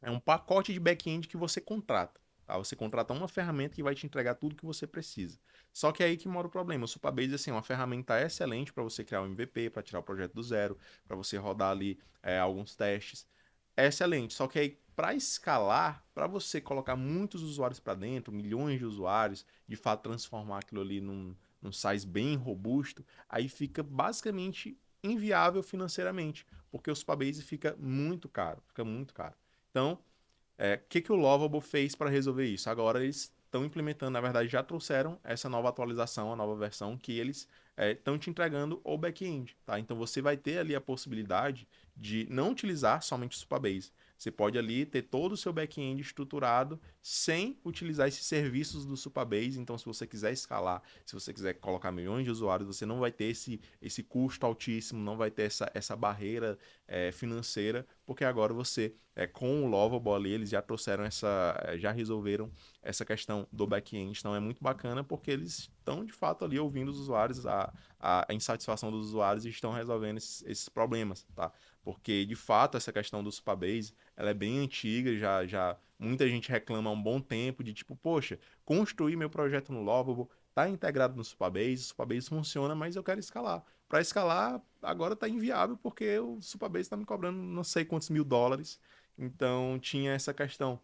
é um pacote de back-end que você contrata. Tá? Você contrata uma ferramenta que vai te entregar tudo que você precisa. Só que é aí que mora o problema. O Supabase assim, é uma ferramenta excelente para você criar um MVP, para tirar o projeto do zero, para você rodar ali alguns testes. É excelente. Só que aí, para escalar, para você colocar muitos usuários para dentro, milhões de usuários, de fato transformar aquilo ali num size bem robusto, aí fica basicamente inviável financeiramente, porque o Supabase fica muito caro, fica muito caro. Então, o que o Lovable fez para resolver isso? Agora eles estão implementando, na verdade, já trouxeram essa nova atualização, a nova versão, que eles estão te entregando o back-end, tá? Então você vai ter ali a possibilidade de não utilizar somente o Supabase. Você pode ali ter todo o seu back-end estruturado sem utilizar esses serviços do Supabase. Então, se você quiser escalar, se você quiser colocar milhões de usuários, você não vai ter esse custo altíssimo, não vai ter essa barreira financeira, porque agora você, com o Lovable ali, eles já trouxeram já resolveram essa questão do back-end. Então, é muito bacana porque eles estão, de fato, ali ouvindo os usuários, a insatisfação dos usuários e estão resolvendo esses problemas, tá? Porque, de fato, essa questão do Supabase, ela é bem antiga, já muita gente reclama há um bom tempo de tipo, poxa, construir meu projeto no Lovable, tá integrado no Supabase, o Supabase funciona, mas eu quero escalar. Para escalar, agora tá inviável porque o Supabase está me cobrando não sei quantos mil dólares. Então tinha essa questão.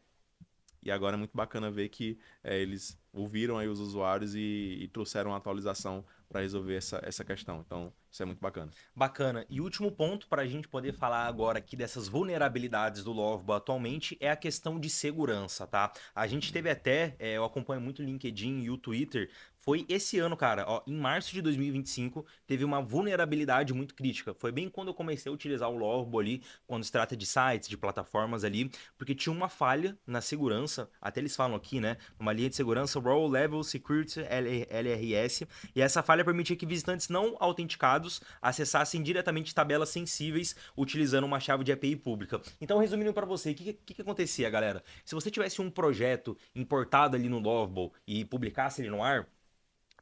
E agora é muito bacana ver que eles ouviram aí os usuários e trouxeram uma atualização para resolver essa questão. Então, isso é muito bacana. Bacana. E último ponto para a gente poder falar agora aqui dessas vulnerabilidades do Lovable atualmente é a questão de segurança, tá? A gente teve até, eu acompanho muito o LinkedIn e o Twitter, foi esse ano, cara, ó, em março de 2025, teve uma vulnerabilidade muito crítica. Foi bem quando eu comecei a utilizar o Lovable ali, quando se trata de sites, de plataformas ali, porque tinha uma falha na segurança, até eles falam aqui, né? Uma linha de segurança Raw Level Security LRS, e essa falha permitia que visitantes não autenticados acessassem diretamente tabelas sensíveis utilizando uma chave de API pública. Então, resumindo para você, o que acontecia, galera? Se você tivesse um projeto importado ali no Lovable e publicasse ele no ar,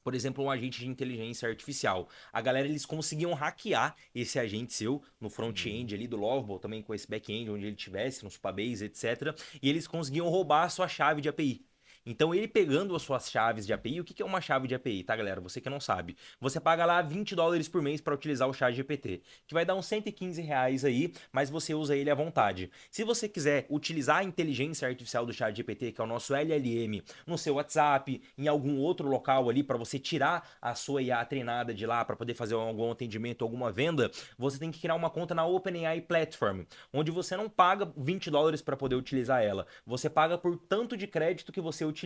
por exemplo, um agente de inteligência artificial. A galera, eles conseguiam hackear esse agente seu no front-end ali do Lovable, também com esse back-end, onde ele tivesse, no Supabase, etc. E eles conseguiam roubar a sua chave de API. Então, ele pegando as suas chaves de API, o que é uma chave de API, tá, galera? Você que não sabe. Você paga lá $20 por mês para utilizar o ChatGPT, que vai dar uns R$ 115 aí, mas você usa ele à vontade. Se você quiser utilizar a inteligência artificial do ChatGPT, que é o nosso LLM, no seu WhatsApp, em algum outro local ali, para você tirar a sua IA treinada de lá, para poder fazer algum atendimento, alguma venda, você tem que criar uma conta na OpenAI Platform, onde você não paga $20 para poder utilizar ela. Você paga por tanto de crédito que você utiliza.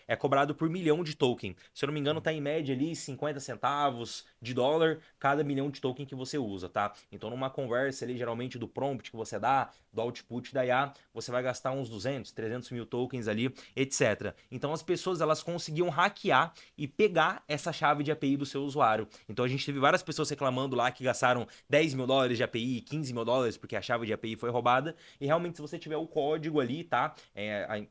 É cobrado por milhão de token. Se eu não me engano, tá em média ali 50 centavos de dólar cada milhão de token que você usa, tá? Então, numa conversa ali, geralmente do prompt que você dá, do output da IA, você vai gastar uns 200, 300 mil tokens ali, etc. Então, as pessoas, elas conseguiam hackear e pegar essa chave de API do seu usuário. Então, a gente teve várias pessoas reclamando lá que gastaram $10 mil de API, $15 mil, porque a chave de API foi roubada. E realmente, se você tiver o código ali, tá?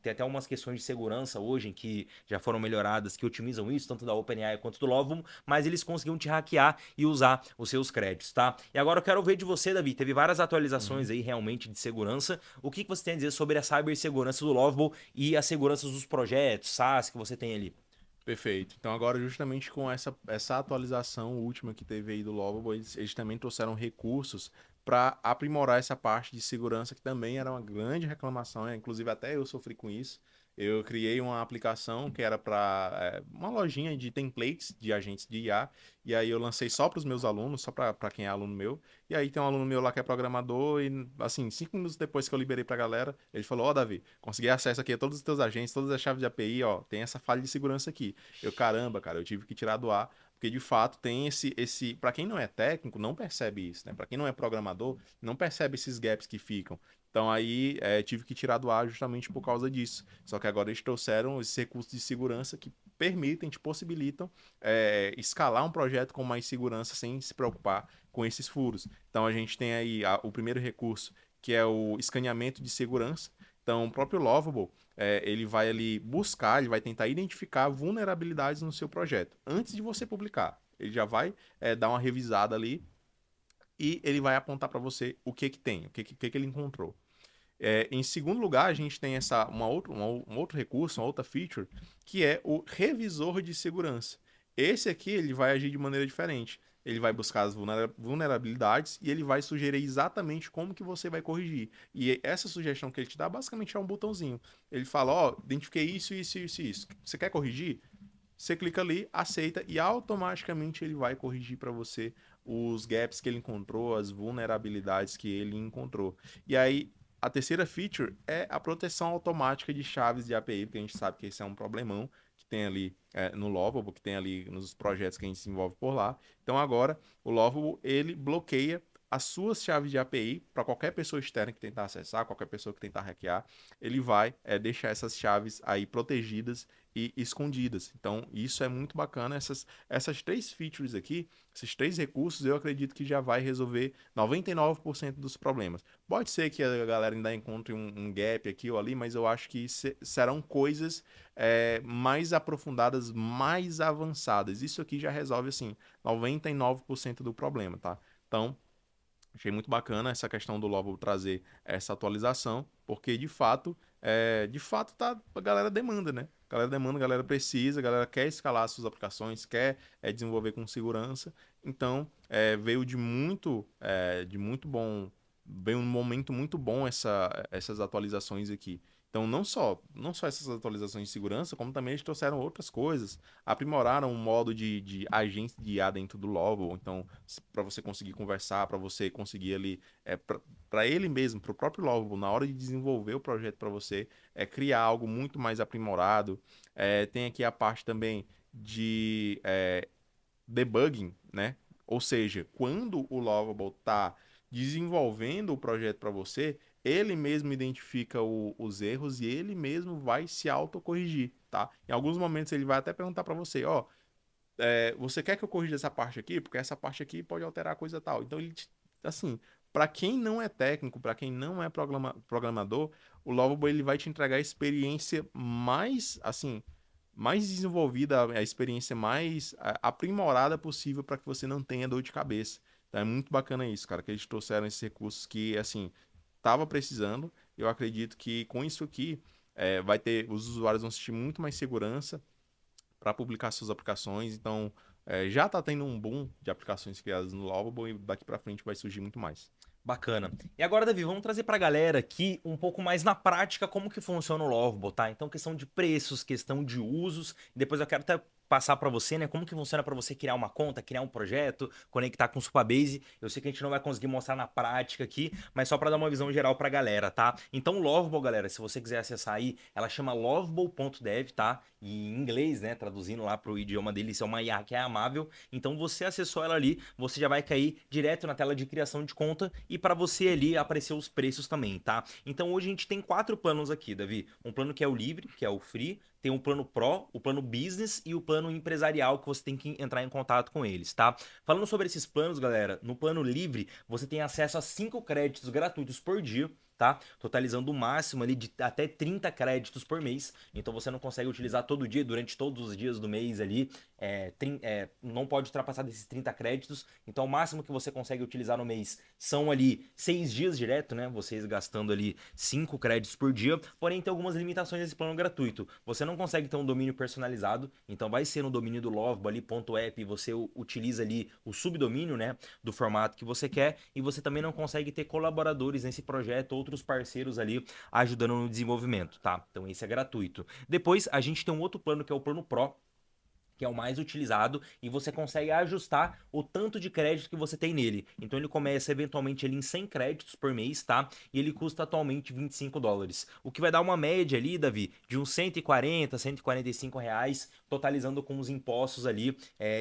Tem até umas questões de segurança hoje em que já foram melhoradas, que otimizam isso, tanto da OpenAI quanto do Lovable, mas eles conseguiam te hackear e usar os seus créditos, tá? E agora eu quero ver de você, Davi, teve várias atualizações aí realmente de segurança. O que você tem a dizer sobre a cibersegurança do Lovable e a segurança dos projetos, SaaS que você tem ali? Perfeito. Então agora justamente com essa atualização última que teve aí do Lovable, eles também trouxeram recursos para aprimorar essa parte de segurança que também era uma grande reclamação, inclusive até eu sofri com isso. Eu criei uma aplicação que era para uma lojinha de templates de agentes de IA, e aí eu lancei só para os meus alunos, só para quem é aluno meu. E aí tem um aluno meu lá que é programador e assim, 5 minutos depois que eu liberei para a galera, ele falou: "Ó, Davi, consegui acesso aqui a todos os teus agentes, todas as chaves de API, ó, tem essa falha de segurança aqui". Eu, caramba, cara, eu tive que tirar do ar, porque de fato tem para quem não é técnico, não percebe isso, né? Para quem não é programador, não percebe esses gaps que ficam. Então aí tive que tirar do ar justamente por causa disso. Só que agora eles trouxeram esses recursos de segurança que permitem, te possibilitam escalar um projeto com mais segurança sem se preocupar com esses furos. Então a gente tem aí o primeiro recurso, que é o escaneamento de segurança. Então o próprio Lovable, ele vai ali buscar, ele vai tentar identificar vulnerabilidades no seu projeto antes de você publicar. Ele já vai dar uma revisada ali e ele vai apontar para você o que que tem, o que ele encontrou. Em segundo lugar, a gente tem um outro recurso, uma outra feature, que é o revisor de segurança. Esse aqui ele vai agir de maneira diferente. Ele vai buscar as vulnerabilidades e ele vai sugerir exatamente como que você vai corrigir. E essa sugestão que ele te dá basicamente é um botãozinho. Ele fala: ó, identifiquei isso, isso, isso, isso. Você quer corrigir? Você clica ali, aceita e automaticamente ele vai corrigir para você os gaps que ele encontrou, as vulnerabilidades que ele encontrou. E aí, a terceira feature é a proteção automática de chaves de API, porque a gente sabe que esse é um problemão que tem ali no Lovable, que tem ali nos projetos que a gente desenvolve por lá. Então agora o Lovable ele bloqueia as suas chaves de API para qualquer pessoa externa que tentar acessar, qualquer pessoa que tentar hackear, ele vai deixar essas chaves aí protegidas e escondidas. Então, isso é muito bacana. Essas três features aqui, esses três recursos, eu acredito que já vai resolver 99% dos problemas. Pode ser que a galera ainda encontre um gap aqui ou ali, mas eu acho que serão coisas mais aprofundadas, mais avançadas. Isso aqui já resolve, assim, 99% do problema, tá? Então, achei muito bacana essa questão do Lovable trazer essa atualização, porque de fato tá, a galera demanda, né? A galera demanda, a galera precisa, a galera quer escalar suas aplicações, quer desenvolver com segurança. Então, veio de muito bom, veio um momento muito bom essas atualizações aqui. Então, não só essas atualizações de segurança, como também eles trouxeram outras coisas, aprimoraram o modo de agente de IA dentro do Lovable. Então, para você conseguir conversar, para você conseguir ali, para ele mesmo, para o próprio Lovable, na hora de desenvolver o projeto para você, criar algo muito mais aprimorado. Tem aqui a parte também de debugging, né? Ou seja, quando o Lovable está desenvolvendo o projeto para você, ele mesmo identifica os erros e ele mesmo vai se autocorrigir, tá? Em alguns momentos ele vai até perguntar para você, ó, você quer que eu corrija essa parte aqui? Porque essa parte aqui pode alterar a coisa tal. Então, assim, para quem não é técnico, para quem não é programador, o Lovable ele vai te entregar a experiência mais, assim, mais desenvolvida, a experiência mais aprimorada possível para que você não tenha dor de cabeça. Então, é muito bacana isso, cara, que eles trouxeram esses recursos que, assim, tava precisando. Eu acredito que com isso aqui, os usuários vão sentir muito mais segurança para publicar suas aplicações. Então, já está tendo um boom de aplicações criadas no Lovable e daqui para frente vai surgir muito mais. Bacana. E agora, Davi, vamos trazer pra galera aqui um pouco mais na prática como que funciona o Lovable, tá? Então, questão de preços, questão de usos. Depois eu quero até passar pra você, né, como que funciona pra você criar uma conta, criar um projeto, conectar com o Supabase. Eu sei que a gente não vai conseguir mostrar na prática aqui, mas só pra dar uma visão geral pra galera, tá? Então, Lovable, galera, se você quiser acessar aí, ela chama lovable.dev, tá? E em inglês, né, traduzindo lá pro idioma dele, isso é uma IA que é amável. Então, você acessou ela ali, você já vai cair direto na tela de criação de conta e para você ali aparecer os preços também, tá? Então hoje a gente tem 4 planos aqui, Davi. Um plano que é o livre, que é o free, tem um plano Pro, o plano Business e o plano empresarial que você tem que entrar em contato com eles, tá? Falando sobre esses planos, galera, no plano livre você tem acesso a 5 créditos gratuitos por dia, tá? Totalizando o máximo ali de até 30 créditos por mês. Então você não consegue utilizar todo dia, durante todos os dias do mês ali. Não pode ultrapassar desses 30 créditos. Então o máximo que você consegue utilizar no mês são ali 6 dias direto, né? Vocês gastando ali 5 créditos por dia. Porém, tem algumas limitações nesse plano gratuito. Você não consegue ter um domínio personalizado. Então vai ser no domínio do Lovable ali, .app, você utiliza ali o subdomínio, né? Do formato que você quer. E você também não consegue ter colaboradores nesse projeto, outros parceiros ali ajudando no desenvolvimento, tá? Então esse é gratuito. Depois a gente tem um outro plano que é o plano Pro, que é o mais utilizado, e você consegue ajustar o tanto de crédito que você tem nele. Então ele começa eventualmente ali em 100 créditos por mês, tá? E ele custa atualmente $25. O que vai dar uma média ali, Davi, de uns 140, 145 reais, totalizando com os impostos ali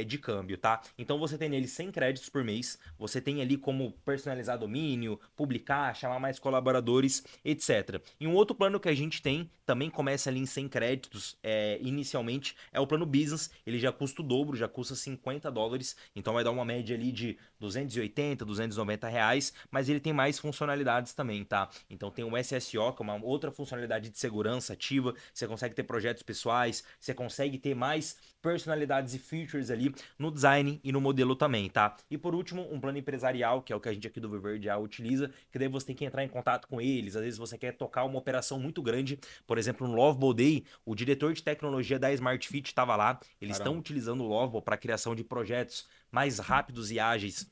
de câmbio, tá? Então você tem nele 100 créditos por mês, você tem ali como personalizar domínio, publicar, chamar mais colaboradores, etc. E um outro plano que a gente tem, também começa ali em 100 créditos inicialmente, é o plano Business. Ele já custa o dobro, já custa $50, então vai dar uma média ali de 280, 290 reais, mas ele tem mais funcionalidades também, tá? Então tem o SSO, que é uma outra funcionalidade de segurança ativa, você consegue ter projetos pessoais, você consegue ter mais personalidades e features ali no design e no modelo também, tá? E por último, um plano empresarial, que é o que a gente aqui do Viverde já utiliza, que daí você tem que entrar em contato com eles, às vezes você quer tocar uma operação muito grande, por exemplo, no Lovable Day, o diretor de tecnologia da Smart Fit estava lá, eles estão Caramba. utilizando o Lovable para a criação de projetos mais rápidos e ágeis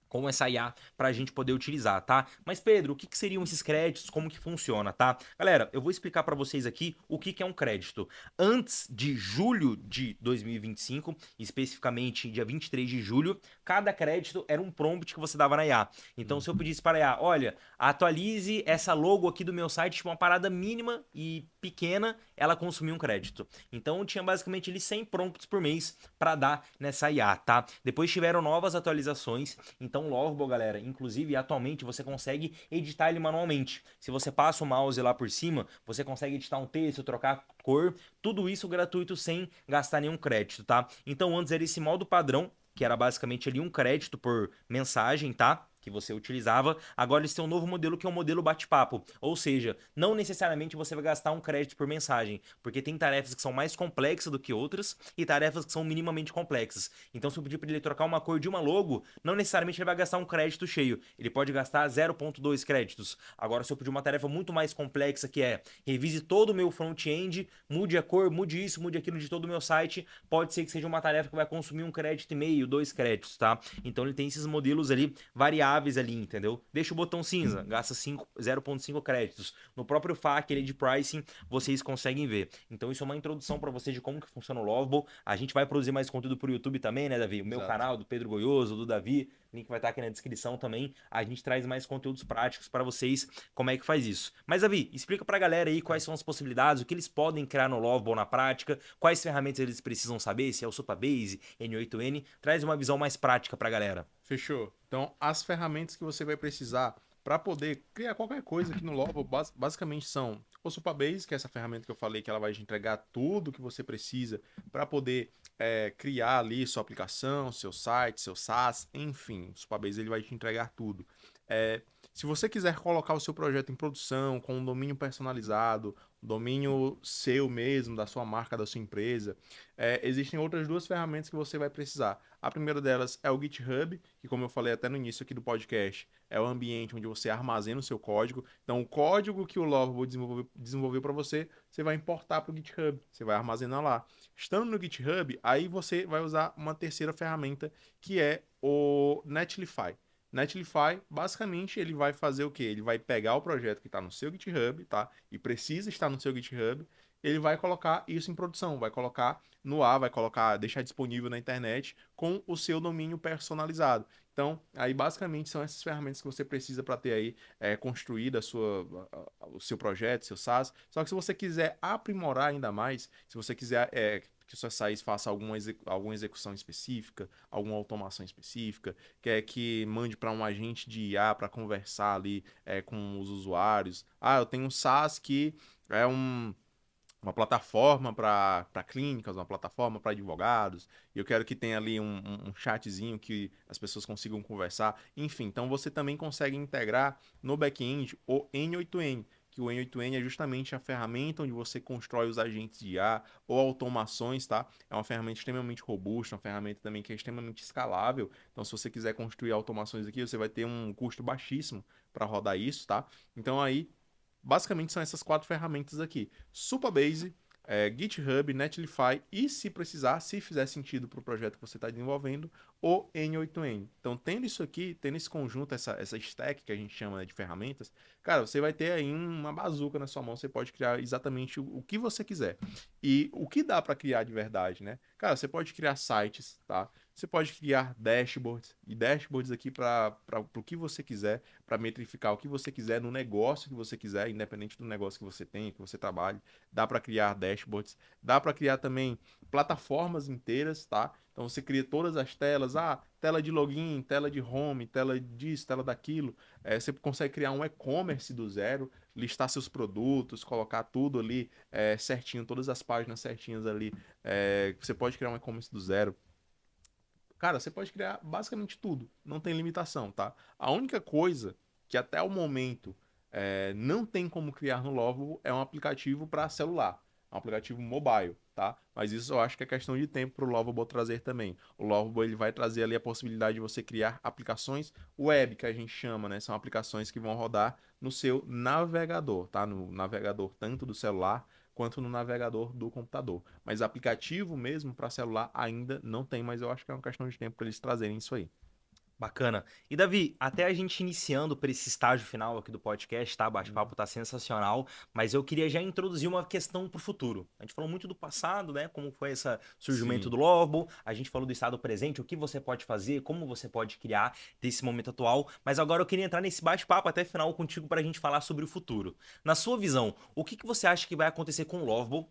com essa IA para a gente poder utilizar, tá? Mas Pedro, o que que seriam esses créditos? Como que funciona, tá? Galera, eu vou explicar para vocês aqui o que que é um crédito. Antes de julho de 2025, especificamente dia 23 de julho, cada crédito era um prompt que você dava na IA. Então, se eu pedisse para a IA, olha, atualize essa logo aqui do meu site, tipo uma parada mínima e pequena, ela consumia um crédito. Então, tinha basicamente ali 100 prompts por mês para dar nessa IA, tá? Depois tiveram novas atualizações, então o Lovable, galera, inclusive atualmente você consegue editar ele manualmente. Se você passa o mouse lá por cima, você consegue editar um texto, trocar cor, tudo isso gratuito sem gastar nenhum crédito, tá? Então antes era esse modo padrão, que era basicamente ali um crédito por mensagem, tá? Que você utilizava, agora eles têm um novo modelo que é o modelo bate-papo. Ou seja, não necessariamente você vai gastar um crédito por mensagem, porque tem tarefas que são mais complexas do que outras e tarefas que são minimamente complexas. Então, se eu pedir para ele trocar uma cor de uma logo, não necessariamente ele vai gastar um crédito cheio, ele pode gastar 0,2 créditos. Agora, se eu pedir uma tarefa muito mais complexa, que é revise todo o meu front-end, mude a cor, mude isso, mude aquilo de todo o meu site, pode ser que seja uma tarefa que vai consumir um crédito e meio, 2 créditos, tá? Então, ele tem esses modelos ali variáveis ali, entendeu? Deixa o botão cinza, gasta 0,5 créditos. No próprio FAQ ali de pricing, vocês conseguem ver. Então isso é uma introdução para vocês de como que funciona o Lovable. A gente vai produzir mais conteúdo pro YouTube também, né, Davi? O meu Exato. canal, do Pedro Goioso, do Davi, link vai estar aqui na descrição também. A gente traz mais conteúdos práticos para vocês, como é que faz isso. Mas, Davi, explica pra galera aí quais são as possibilidades, o que eles podem criar no Lovable na prática, quais ferramentas eles precisam saber, se é o Supabase, N8N, traz uma visão mais prática pra galera. Fechou. Então, as ferramentas que você vai precisar para poder criar qualquer coisa aqui no Lovable, basicamente são o Supabase, que é essa ferramenta que eu falei que ela vai te entregar tudo que você precisa para poder criar ali sua aplicação, seu site, seu SaaS, enfim. O Supabase ele vai te entregar tudo. É, se você quiser colocar o seu projeto em produção com um domínio personalizado, um domínio seu mesmo, da sua marca, da sua empresa, existem outras duas ferramentas que você vai precisar. A primeira delas é o GitHub, que como eu falei até no início aqui do podcast, é o ambiente onde você armazena o seu código. Então, o código que o Lovable desenvolveu para você, você vai importar para o GitHub, você vai armazenar lá. Estando no GitHub, aí você vai usar uma terceira ferramenta, que é o Netlify. Netlify, basicamente, ele vai fazer o quê? Ele vai pegar o projeto que está no seu GitHub, tá? E precisa estar no seu GitHub, ele vai colocar isso em produção, vai colocar no ar, vai colocar, deixar disponível na internet com o seu domínio personalizado. Então, aí basicamente são essas ferramentas que você precisa para ter aí construída o seu projeto, seu SaaS. Só que se você quiser aprimorar ainda mais, se você quiser que o seu SaaS faça alguma execução específica, alguma automação específica, quer que mande para um agente de IA para conversar ali com os usuários. Ah, eu tenho um SaaS que é uma plataforma para clínicas, uma plataforma para advogados, e eu quero que tenha ali um chatzinho que as pessoas consigam conversar. Enfim, então você também consegue integrar no back-end o N8N, que o N8N é justamente a ferramenta onde você constrói os agentes de IA ou automações, tá? É uma ferramenta extremamente robusta, uma ferramenta também que é extremamente escalável. Então, se você quiser construir automações aqui, você vai ter um custo baixíssimo para rodar isso, tá? Então, aí basicamente são essas quatro ferramentas aqui: Supabase, GitHub, Netlify e, se precisar, se fizer sentido para o projeto que você está desenvolvendo, o N8N. Então, tendo isso aqui, tendo esse conjunto, essa stack que a gente chama, né, de ferramentas, cara, você vai ter aí uma bazuca na sua mão, você pode criar exatamente o que você quiser. E o que dá para criar de verdade, né? Cara, você pode criar sites, tá? Você pode criar dashboards, e dashboards aqui para o que você quiser, para metrificar o que você quiser no negócio que você quiser, independente do negócio que você tem, que você trabalhe. Dá para criar dashboards, dá para criar também plataformas inteiras, tá? Então você cria todas as telas, tela de login, tela de home, tela disso, tela daquilo. Você consegue criar um e-commerce do zero, listar seus produtos, colocar tudo ali certinho, todas as páginas certinhas ali. Você pode criar um e-commerce do zero. Cara, você pode criar basicamente tudo, não tem limitação, tá? A única coisa que até o momento não tem como criar no Lovable é um aplicativo para celular, um aplicativo mobile, tá? Mas isso eu acho que é questão de tempo para o Lovable trazer também. O Lovable ele vai trazer ali a possibilidade de você criar aplicações web, que a gente chama, né? São aplicações que vão rodar no seu navegador, tá? No navegador tanto do celular quanto no navegador do computador. Mas aplicativo mesmo para celular ainda não tem, mas eu acho que é uma questão de tempo para eles trazerem isso aí. Bacana. E Davi, até a gente iniciando para esse estágio final aqui do podcast, tá? Uhum. Bate-papo tá sensacional, mas eu queria já introduzir uma questão para o futuro. A gente falou muito do passado, né? Como foi esse surgimento Sim. do Lovable, a gente falou do estado presente, o que você pode fazer, como você pode criar desse momento atual, mas agora eu queria entrar nesse bate-papo até final contigo para a gente falar sobre o futuro. Na sua visão, o que que você acha que vai acontecer com o Lovable?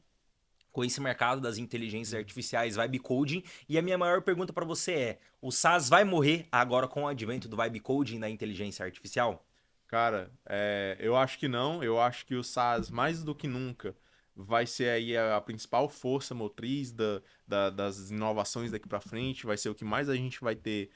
Com esse mercado das inteligências artificiais, vibe coding. E a minha maior pergunta para você é: o SaaS vai morrer agora com o advento do vibe coding da inteligência artificial? Cara, eu acho que não. Eu acho que o SaaS, mais do que nunca, vai ser aí a principal força motriz das inovações daqui para frente. Vai ser o que mais a gente vai ter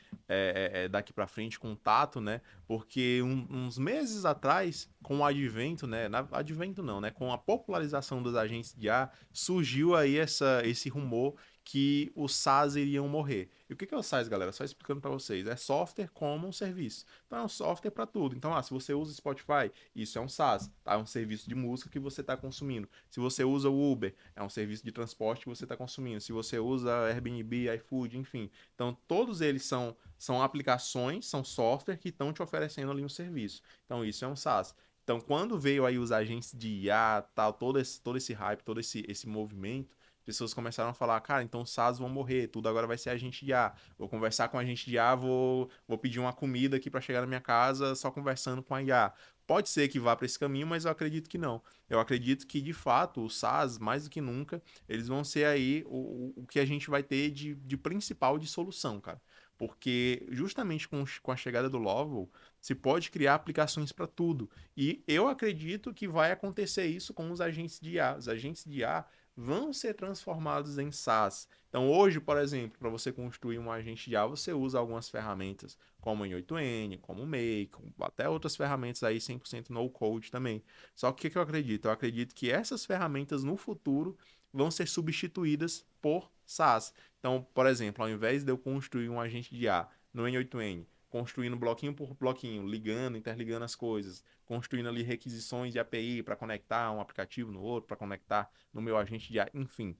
daqui para frente, contato, né? Porque uns meses atrás, com o advento, né? Advento não, né? Com a popularização dos agentes de IA, surgiu aí esse rumor que os SaaS iriam morrer. E o que é o SaaS, galera? Só explicando para vocês. É software como um serviço. Então é um software para tudo. Então, se você usa Spotify, isso é um SaaS, tá? É um serviço de música que você está consumindo. Se você usa o Uber, é um serviço de transporte que você está consumindo. Se você usa Airbnb, iFood, enfim. Então, todos eles são aplicações, são software que estão te oferecendo ali um serviço. Então, isso é um SaaS. Então, quando veio aí os agentes de IA, tal, todo esse hype, todo esse movimento, pessoas começaram a falar, cara, então os SaaS vão morrer, tudo agora vai ser agente de IA. Vou conversar com a agente de IA, vou pedir uma comida aqui para chegar na minha casa só conversando com a IA. Pode ser que vá para esse caminho, mas eu acredito que não. Eu acredito que, de fato, os SaaS, mais do que nunca, eles vão ser aí o que a gente vai ter de principal de solução, cara. Porque justamente com a chegada do Lovell, se pode criar aplicações para tudo. E eu acredito que vai acontecer isso com os agentes de IA. Os agentes de IA vão ser transformados em SaaS. Então, hoje, por exemplo, para você construir um agente de IA, você usa algumas ferramentas, como o N8N, como o Make, até outras ferramentas aí 100% no code também. Só que o que eu acredito? Eu acredito que essas ferramentas no futuro vão ser substituídas por SaaS. Então, por exemplo, ao invés de eu construir um agente de IA no N8N, construindo bloquinho por bloquinho, ligando, interligando as coisas, construindo ali requisições de API para conectar um aplicativo no outro, para conectar no meu agente de IA, enfim.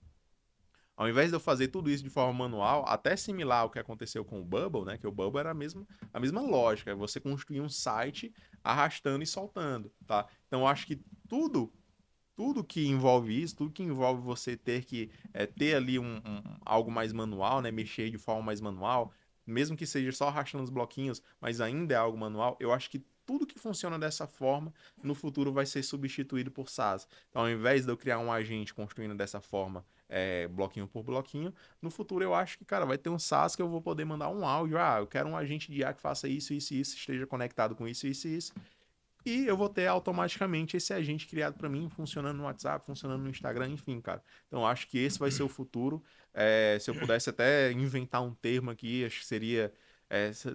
Ao invés de eu fazer tudo isso de forma manual, até similar ao que aconteceu com o Bubble, né? Que o Bubble era a mesma lógica, é você construir um site arrastando e soltando, tá? Então eu acho que tudo que envolve isso, tudo que envolve você ter que ter ali algo mais manual, né? Mexer de forma mais manual, mesmo que seja só arrastando os bloquinhos, mas ainda é algo manual, eu acho que tudo que funciona dessa forma, no futuro vai ser substituído por SaaS. Então, ao invés de eu criar um agente construindo dessa forma, bloquinho por bloquinho, no futuro eu acho que, cara, vai ter um SaaS que eu vou poder mandar um áudio. Eu quero um agente de IA que faça isso, isso e isso, esteja conectado com isso, isso e isso. E eu vou ter automaticamente esse agente criado para mim, funcionando no WhatsApp, funcionando no Instagram, enfim, cara. Então, acho que esse vai ser o futuro. Se eu pudesse até inventar um termo aqui, acho que seria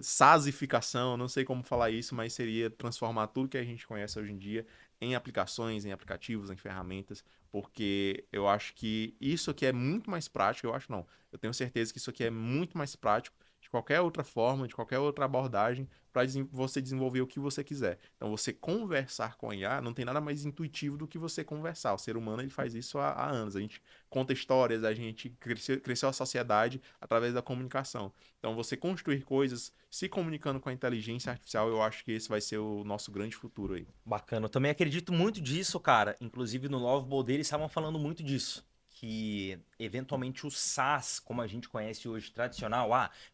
SaaSificação, não sei como falar isso, mas seria transformar tudo que a gente conhece hoje em dia em aplicações, em aplicativos, em ferramentas, porque eu acho que isso aqui é muito mais prático, eu acho não, eu tenho certeza que isso aqui é muito mais prático de qualquer outra forma, de qualquer outra abordagem para você desenvolver o que você quiser. Então, você conversar com a IA não tem nada mais intuitivo do que você conversar. O ser humano ele faz isso há anos. A gente conta histórias, a gente cresceu a sociedade através da comunicação. Então, você construir coisas se comunicando com a inteligência artificial, eu acho que esse vai ser o nosso grande futuro aí. Bacana. Eu também acredito muito disso, cara. Inclusive no Lovable eles estavam falando muito disso. Que eventualmente o SaaS, como a gente conhece hoje, tradicional,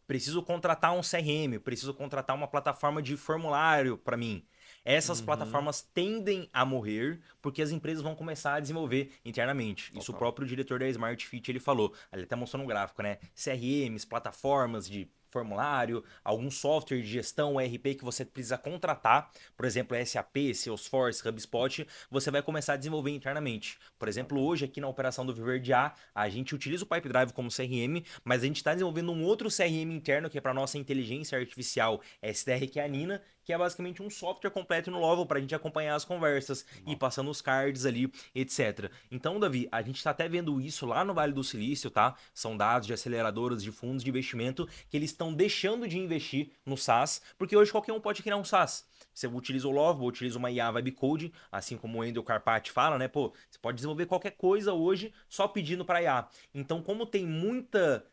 preciso contratar um CRM, preciso contratar uma plataforma de formulário para mim. Essas Uhum, plataformas tendem a morrer porque as empresas vão começar a desenvolver internamente. Isso o total. próprio diretor da Smart Fit ele falou. Ele até mostrou no gráfico, né? CRMs, plataformas de formulário, algum software de gestão, ERP que você precisa contratar, por exemplo, SAP, Salesforce, HubSpot, você vai começar a desenvolver internamente. Por exemplo, hoje aqui na operação do Viver de a gente utiliza o Pipedrive como CRM, mas a gente está desenvolvendo um outro CRM interno que é para nossa inteligência artificial SDR, que é a Nina, que é basicamente um software completo no Lovell para a gente acompanhar as conversas e Nossa. passando os cards ali, etc. Então, Davi, a gente está até vendo isso lá no Vale do Silício, tá? São dados de aceleradoras de fundos de investimento que eles estão deixando de investir no SaaS, porque hoje qualquer um pode criar um SaaS. Você utiliza o Lovell, utiliza uma IA Vibe Code, assim como o Wendel Carpati fala, né? Pô, você pode desenvolver qualquer coisa hoje só pedindo para IA. Então, como tem muita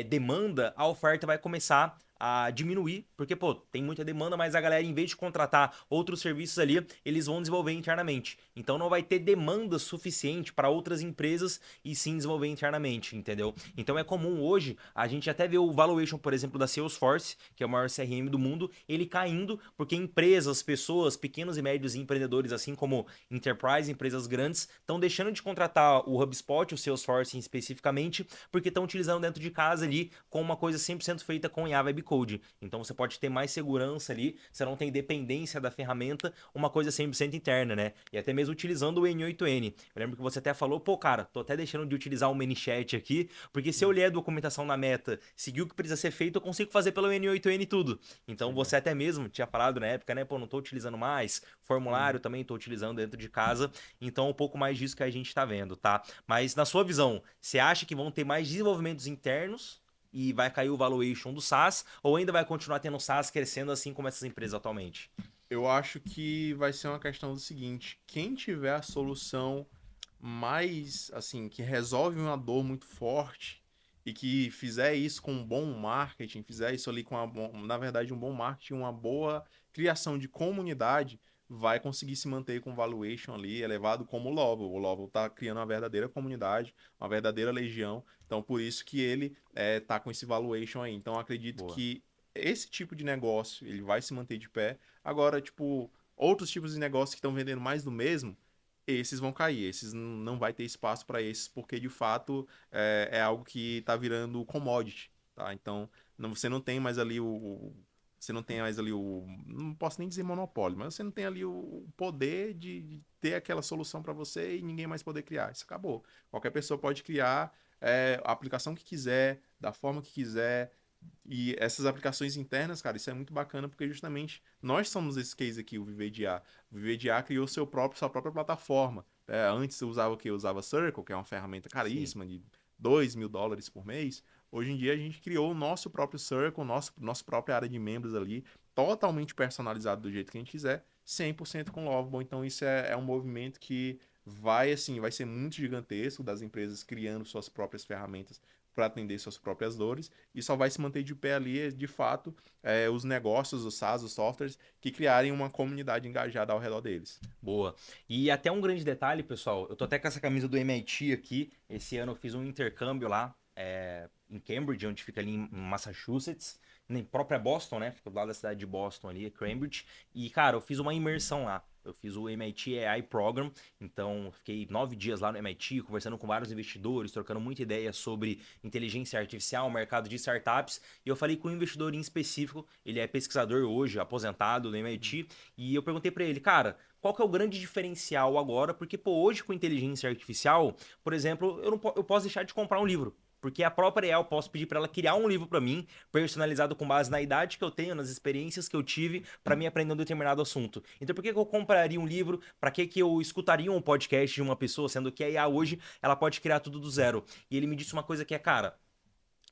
demanda, a oferta vai começar a diminuir, porque, pô, tem muita demanda, mas a galera, em vez de contratar outros serviços ali, eles vão desenvolver internamente. Então não vai ter demanda suficiente para outras empresas e sim desenvolver internamente, entendeu? Então é comum hoje a gente até ver o valuation, por exemplo, da Salesforce, que é o maior CRM do mundo, ele caindo porque empresas, pessoas, pequenos e médios empreendedores, assim como enterprise, empresas grandes, estão deixando de contratar o HubSpot, o Salesforce especificamente, porque estão utilizando dentro de casa ali com uma coisa 100% feita com IA Web Code. Então você pode ter mais segurança ali, você não tem dependência da ferramenta, uma coisa 100% interna, né? E até mesmo utilizando o N8N. Eu lembro que você até falou, pô, cara, tô até deixando de utilizar o ManyChat aqui, porque se eu ler a documentação na Meta, seguir o que precisa ser feito, eu consigo fazer pelo N8N tudo. Então Legal. você até mesmo tinha falado na época, né? Pô, não tô utilizando mais, formulário também tô utilizando dentro de casa, então é um pouco mais disso que a gente tá vendo, tá? Mas na sua visão, você acha que vão ter mais desenvolvimentos internos e vai cair o valuation do SaaS, ou ainda vai continuar tendo SaaS crescendo assim como essas empresas atualmente? Eu acho que vai ser uma questão do seguinte: quem tiver a solução mais, assim, que resolve uma dor muito forte e que fizer isso com um bom marketing, fizer isso ali com na verdade, um bom marketing, uma boa criação de comunidade, vai conseguir se manter com valuation ali elevado como o Lovell. O Lovell tá criando uma verdadeira comunidade, uma verdadeira legião, então por isso que ele tá com esse valuation aí. Então eu acredito Boa. que esse tipo de negócio, ele vai se manter de pé. Agora, tipo, outros tipos de negócios que estão vendendo mais do mesmo, esses vão cair, esses não vai ter espaço para esses, porque de fato é algo que está virando commodity, tá? Então, você não tem mais ali você não tem mais ali não posso nem dizer monopólio, mas você não tem ali o poder de ter aquela solução para você e ninguém mais poder criar. Isso acabou. Qualquer pessoa pode criar a aplicação que quiser, da forma que quiser, e essas aplicações internas, cara, isso é muito bacana porque justamente nós somos esse case aqui, o Viver de A. O Viver de A criou sua própria plataforma. Antes eu usava o quê? Eu usava Circle, que é uma ferramenta Sim. caríssima, de $2.000 por mês. Hoje em dia a gente criou o nosso próprio Circle, nossa própria área de membros ali, totalmente personalizado do jeito que a gente quiser, 100% com Lovable. Então isso é um movimento que vai, assim, vai ser muito gigantesco, das empresas criando suas próprias ferramentas para atender suas próprias dores, e só vai se manter de pé ali, de fato, os negócios, os SaaS, os softwares, que criarem uma comunidade engajada ao redor deles. Boa. E até um grande detalhe, pessoal, eu tô até com essa camisa do MIT aqui. Esse ano eu fiz um intercâmbio lá em Cambridge, onde fica ali em Massachusetts, nem própria Boston, né? Fica do lado da cidade de Boston ali, Cambridge. E, cara, eu fiz uma imersão lá. Eu fiz o MIT AI Program, então fiquei 9 dias lá no MIT, conversando com vários investidores, trocando muita ideia sobre inteligência artificial, mercado de startups. E eu falei com um investidor em específico, ele é pesquisador hoje, aposentado do MIT, e eu perguntei para ele, cara, qual que é o grande diferencial agora? Porque, pô, hoje com inteligência artificial, por exemplo, eu posso deixar de comprar um livro. Porque a própria AI eu posso pedir para ela criar um livro para mim, personalizado com base na idade que eu tenho, nas experiências que eu tive, para mim aprender um determinado assunto. Então, por que que eu compraria um livro? Para que que eu escutaria um podcast de uma pessoa, sendo que a IA hoje ela pode criar tudo do zero? E ele me disse uma coisa que é, cara.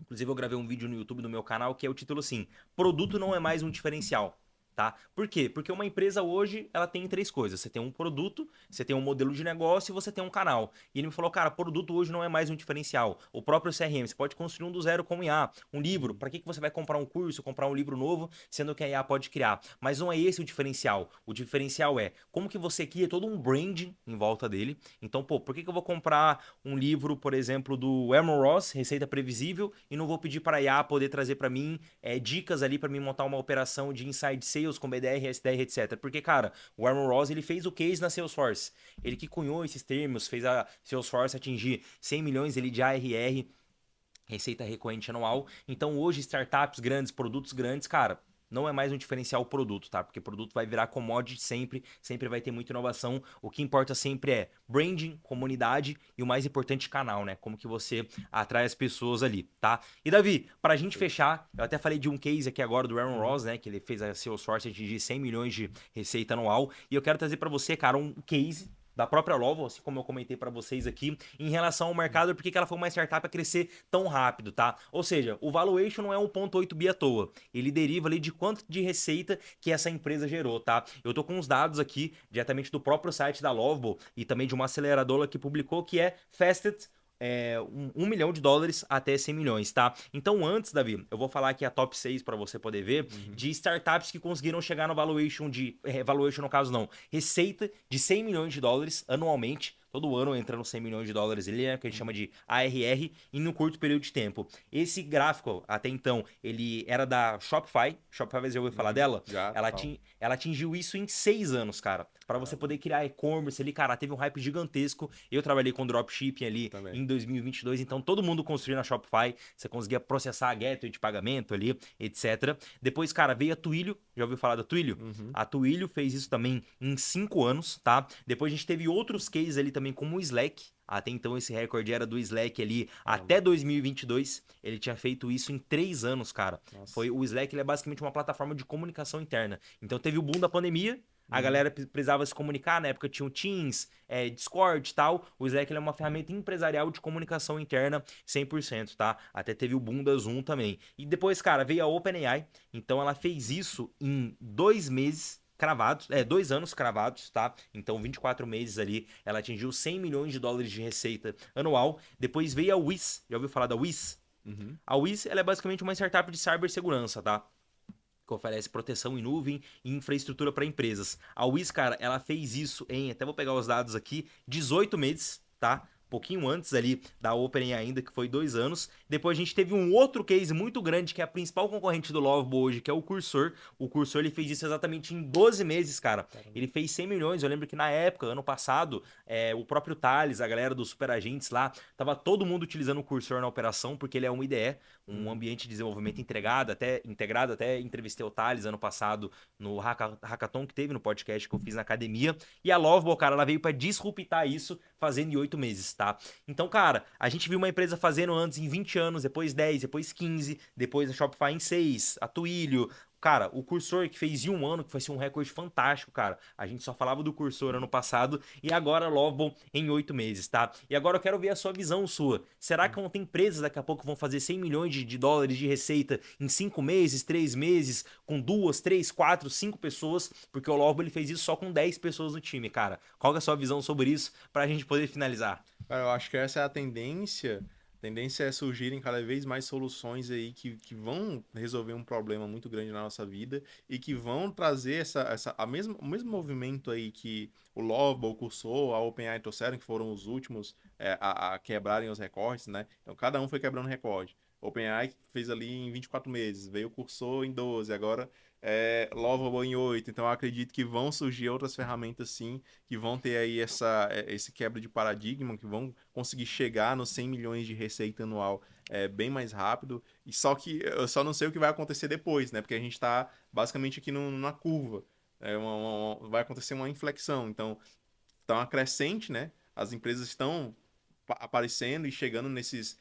Inclusive, eu gravei um vídeo no YouTube no meu canal que é o título assim: Produto não é mais um diferencial. Tá? Por quê? Porque uma empresa hoje ela tem três coisas. Você tem um produto, você tem um modelo de negócio e você tem um canal. E ele me falou, cara, produto hoje não é mais um diferencial. O próprio CRM, você pode construir um do zero com IA. Um livro, para que que você vai comprar um curso, comprar um livro novo, sendo que a IA pode criar? Mas não é esse o diferencial. O diferencial é como que você cria todo um branding em volta dele. Então, pô, por que que eu vou comprar um livro, por exemplo, do Herman Ross, Receita Previsível, e não vou pedir para a IA poder trazer para mim dicas ali para mim montar uma operação de inside sales com BDR, SDR, etc. Porque, cara, o Aaron Ross, ele fez o case na Salesforce. Ele que cunhou esses termos, fez a Salesforce atingir 100 milhões ele de ARR, receita recorrente anual. Então, hoje, startups grandes, produtos grandes, cara, não é mais um diferencial o produto, tá? Porque o produto vai virar commodity sempre, sempre vai ter muita inovação. O que importa sempre é branding, comunidade e o mais importante, canal, né? Como que você atrai as pessoas ali, tá? E Davi, pra gente fechar, eu até falei de um case aqui agora do Aaron Ross, né? Que ele fez a Salesforce atingir 100 milhões de receita anual. E eu quero trazer pra você, cara, um case da própria Lovell, assim como eu comentei para vocês aqui, em relação ao mercado, porque que ela foi uma startup a crescer tão rápido, tá? Ou seja, o valuation não é 1,8 bi à toa. Ele deriva ali de quanto de receita que essa empresa gerou, tá? Eu tô com os dados aqui, diretamente do próprio site da Lovell e também de uma aceleradora que publicou, que é Fastest 1 milhão de dólares até 100 milhões, tá? Então antes, Davi, eu vou falar aqui a top 6 para você poder ver, de startups que conseguiram chegar no valuation valuation no caso não, receita de 100 milhões de dólares anualmente. Todo ano entrando 100 milhões de dólares ali, que a gente chama de ARR, em um curto período de tempo. Esse gráfico, até então, ele era da Shopify. Shopify, você já ouviu falar dela? Já, Ela, tal. ela atingiu isso em 6 anos, cara. Para você poder criar e-commerce ali, cara, teve um hype gigantesco. Eu trabalhei com dropshipping ali Também. em 2022, então todo mundo construiu na Shopify. Você conseguia processar a gateway de pagamento ali, etc. Depois, cara, veio a Twilio. Já ouviu falar da Twilio? Uhum. A Twilio fez isso também em 5 anos, tá? Depois a gente teve outros cases ali também, como o Slack. Até então esse recorde era do Slack ali Caramba. até 2022. Ele tinha feito isso em 3 anos, cara. Nossa. O Slack ele é basicamente uma plataforma de comunicação interna. Então teve o boom da pandemia, a Uhum. galera precisava se comunicar, na época tinha o Teams, Discord e tal. O Slack ele é uma ferramenta empresarial de comunicação interna 100%, tá? Até teve o boom da Zoom também. E depois, cara, veio a OpenAI. Então ela fez isso em 2 meses cravados, 2 anos cravados, tá? Então 24 meses ali, ela atingiu 100 milhões de dólares de receita anual. Depois veio a Wiz. Já ouviu falar da Wiz? Uhum. A Wiz, ela é basicamente uma startup de cibersegurança, tá? Que oferece proteção em nuvem e infraestrutura para empresas. A Wiz, cara, ela fez isso em, até vou pegar os dados aqui, 18 meses, tá? Pouquinho antes ali da OpenAI ainda, que foi 2 anos. Depois a gente teve um outro case muito grande, que é a principal concorrente do Lovable hoje, que é o Cursor. O Cursor, ele fez isso exatamente em 12 meses, cara. Ele fez 100 milhões. Eu lembro que na época, ano passado, o próprio Thales, a galera dos superagentes lá, tava todo mundo utilizando o Cursor na operação, porque ele é um IDE, um ambiente de desenvolvimento integrado. Até entrevistei o Thales ano passado no Hackathon que teve no podcast que eu fiz na academia. E a Lovable, cara, ela veio para disruptar isso, fazendo em 8 meses, tá? Então, cara, a gente viu uma empresa fazendo antes em 20 anos, depois 10, depois 15, depois a Shopify em 6, a Twilio. Cara, o Cursor que fez em 1 ano, que foi assim, um recorde fantástico, cara. A gente só falava do Cursor ano passado e agora Lovable em 8 meses, tá? E agora eu quero ver a sua visão sua. Será que não tem empresas daqui a pouco que vão fazer 100 milhões de dólares de receita em 5 meses, 3 meses, com 2, 3, 4, 5 pessoas? Porque o Lovable ele fez isso só com 10 pessoas no time, cara. Qual que é a sua visão sobre isso pra gente poder finalizar? Cara, eu acho que essa é a tendência. A tendência é surgirem cada vez mais soluções aí que vão resolver um problema muito grande na nossa vida e que vão trazer o mesmo movimento aí que o Lovable, o Cursor, a OpenAI trouxeram, que foram os últimos a quebrarem os recordes, né? Então cada um foi quebrando recorde. OpenAI fez ali em 24 meses, veio o Cursor em 12, agora Lovable em 8. Então eu acredito que vão surgir outras ferramentas sim que vão ter aí esse quebra de paradigma, que vão conseguir chegar nos 100 milhões de receita anual bem mais rápido. E só que eu só não sei o que vai acontecer depois, né? Porque a gente está basicamente aqui numa curva. Vai acontecer uma inflexão. Então, tá uma crescente, né? As empresas estão aparecendo e chegando nesses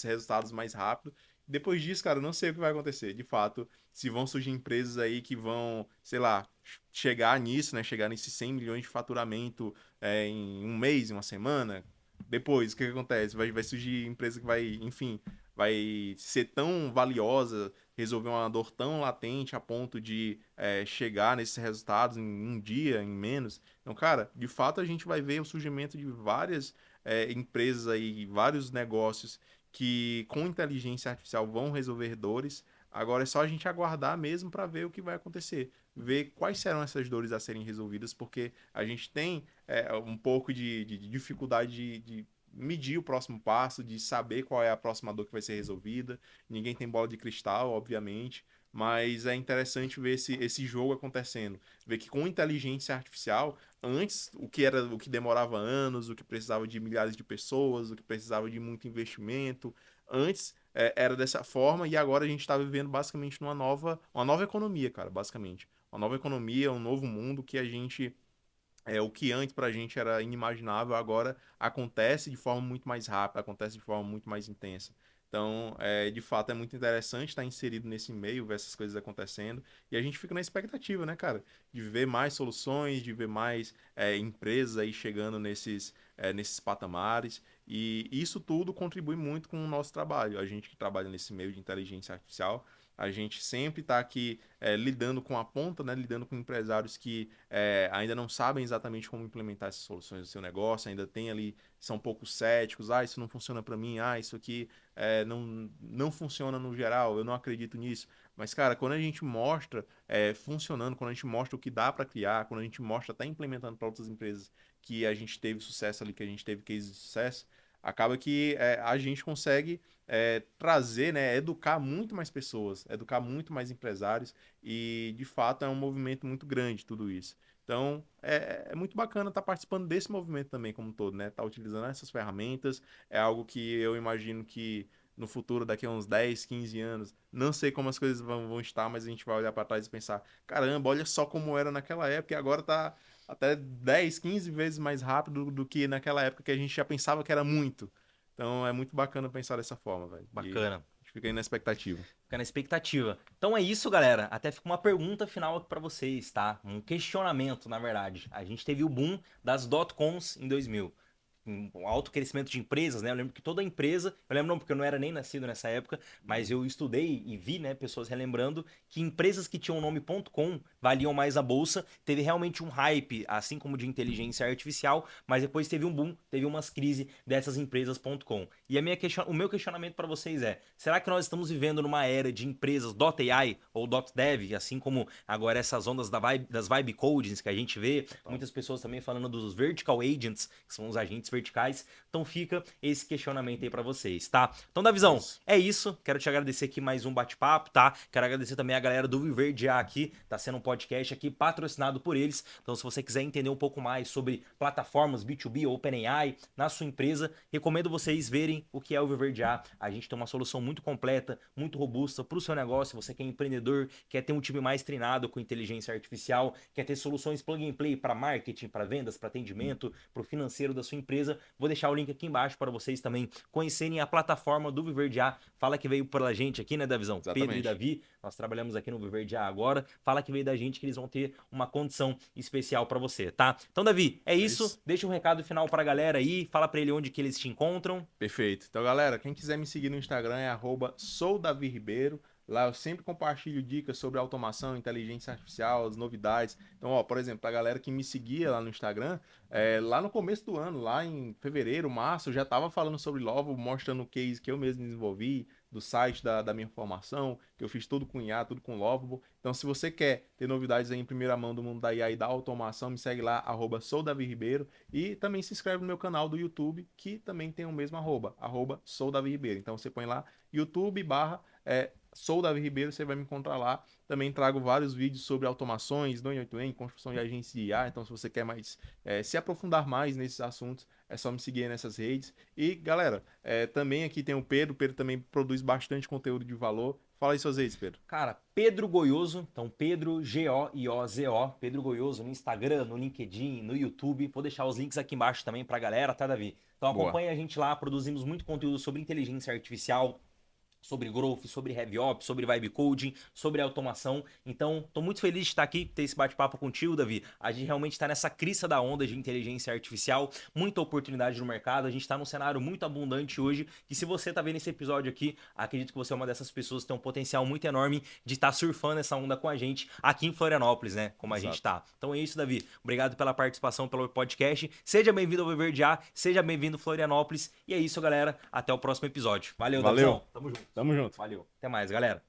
resultados mais rápido. Depois disso, cara, eu não sei o que vai acontecer. De fato, se vão surgir empresas aí que vão, sei lá, chegar nisso, né? Chegar nesses 100 milhões de faturamento em um mês, em uma semana. Depois, o que que acontece? Vai surgir empresa que vai, enfim, vai ser tão valiosa, resolver uma dor tão latente a ponto de chegar nesses resultados em um dia, em menos. Então, cara, de fato a gente vai ver o surgimento de várias empresas aí, vários negócios que com inteligência artificial vão resolver dores. Agora é só a gente aguardar mesmo para ver o que vai acontecer, ver quais serão essas dores a serem resolvidas, porque a gente tem um pouco de dificuldade de medir o próximo passo, de saber qual é a próxima dor que vai ser resolvida. Ninguém tem bola de cristal, obviamente, mas é interessante ver esse jogo acontecendo. Ver que com inteligência artificial, antes, o que demorava anos, o que precisava de milhares de pessoas, o que precisava de muito investimento, antes era dessa forma e agora a gente está vivendo basicamente uma nova economia, cara, basicamente. Uma nova economia, um novo mundo que a gente o que antes pra gente era inimaginável, agora acontece de forma muito mais rápida, acontece de forma muito mais intensa. Então, de fato, é muito interessante estar inserido nesse meio, ver essas coisas acontecendo. E a gente fica na expectativa, né, cara? De ver mais soluções, de ver mais empresas aí chegando nesses patamares. E isso tudo contribui muito com o nosso trabalho. A gente que trabalha nesse meio de inteligência artificial, A gente sempre está aqui lidando com a ponta, né? Lidando com empresários que ainda não sabem exatamente como implementar essas soluções no seu negócio, ainda tem ali, são um pouco céticos, isso não funciona para mim, isso aqui não funciona no geral, eu não acredito nisso. Mas, cara, quando a gente mostra funcionando, quando a gente mostra o que dá para criar, quando a gente mostra até implementando para outras empresas que a gente teve sucesso ali, que a gente teve case de sucesso, acaba que a gente consegue trazer, né, educar muito mais pessoas, educar muito mais empresários e, de fato, é um movimento muito grande tudo isso. Então, é muito bacana estar participando desse movimento também como um todo, né? Estar utilizando essas ferramentas é algo que eu imagino que no futuro, daqui a uns 10, 15 anos, não sei como as coisas vão estar, mas a gente vai olhar para trás e pensar, caramba, olha só como era naquela época e agora tá até 10, 15 vezes mais rápido do que naquela época que a gente já pensava que era muito. Então é muito bacana pensar dessa forma, velho. E a Bacana. gente fica aí na expectativa. Fica na expectativa. Então é isso, galera. Até fica uma pergunta final aqui pra vocês, tá? Um questionamento, na verdade. A gente teve o boom das dot-coms em 2000. Um alto crescimento de empresas, né? Eu lembro que toda empresa, eu lembro não porque eu não era nem nascido nessa época, mas eu estudei e vi, né, pessoas relembrando que empresas que tinham o nome .com valiam mais a bolsa. Teve realmente um hype, assim como de inteligência artificial, mas depois teve um boom, teve umas crises dessas empresas .com. E o meu questionamento para vocês é: será que nós estamos vivendo numa era de empresas .ai ou .dev, assim como agora essas ondas das vibe codings que a gente vê, muitas pessoas também falando dos vertical agents, que são os agentes verticais. Então fica esse questionamento aí pra vocês, tá? Então, Davizão, Isso. é isso. Quero te agradecer aqui mais um bate-papo, tá? Quero agradecer também a galera do Viver Já aqui, tá sendo um podcast aqui patrocinado por eles. Então, se você quiser entender um pouco mais sobre plataformas B2B ou OpenAI na sua empresa, recomendo vocês verem o que é o Viver Já. A gente tem uma solução muito completa, muito robusta pro seu negócio. Você que é empreendedor, quer ter um time mais treinado com inteligência artificial, quer ter soluções plug and play para marketing, para vendas, para atendimento, para o financeiro da sua empresa, vou deixar o link aqui embaixo para vocês também conhecerem a plataforma do Viver Já. Fala que veio pela gente aqui, né, Davizão? Exatamente. Pedro e Davi, nós trabalhamos aqui no Viver Já agora. Fala que veio da gente que eles vão ter uma condição especial para você, tá? Então, Davi, é isso. Deixa um recado final para a galera aí, fala para ele onde que eles te encontram. Perfeito. Então, galera, quem quiser me seguir no Instagram é @soudaviribeiro. Lá eu sempre compartilho dicas sobre automação, inteligência artificial, as novidades. Então, por exemplo, a galera que me seguia lá no Instagram, lá no começo do ano, lá em fevereiro, março, eu já estava falando sobre Lovable, mostrando o case que eu mesmo desenvolvi, do site da minha formação, que eu fiz tudo com IA, tudo com Lovable. Então, se você quer ter novidades aí em primeira mão do mundo da IA e da automação, me segue lá, @soudaviribeiro. E também se inscreve no meu canal do YouTube, que também tem o mesmo @soudaviribeiro. Então, você põe lá, YouTube Sou Davi Ribeiro, você vai me encontrar lá. Também trago vários vídeos sobre automações, no end-to-end, construção de agência de IA. Então, se você quer mais se aprofundar mais nesses assuntos, é só me seguir aí nessas redes. E, galera, também aqui tem o Pedro. O Pedro também produz bastante conteúdo de valor. Fala aí suas redes, Pedro. Cara, Pedro Goioso, então Pedro Goiozo, Pedro Goioso no Instagram, no LinkedIn, no YouTube. Vou deixar os links aqui embaixo também pra galera, tá, Davi? Então acompanha a gente lá, produzimos muito conteúdo sobre inteligência artificial, sobre growth, sobre heavy ops, sobre vibe coding, sobre automação. Então, tô muito feliz de estar aqui, ter esse bate-papo contigo, Davi. A gente realmente está nessa crista da onda de inteligência artificial, muita oportunidade no mercado. A gente está num cenário muito abundante hoje, que se você tá vendo esse episódio aqui, acredito que você é uma dessas pessoas que tem um potencial muito enorme de estar surfando essa onda com a gente aqui em Florianópolis, né? Como a gente tá. Então é isso, Davi. Obrigado pela participação, pelo podcast. Seja bem-vindo ao Viver Já, seja bem-vindo Florianópolis. E é isso, galera. Até o próximo episódio. Valeu, Davizão. Tamo junto. Tamo junto. Valeu. Até mais, galera.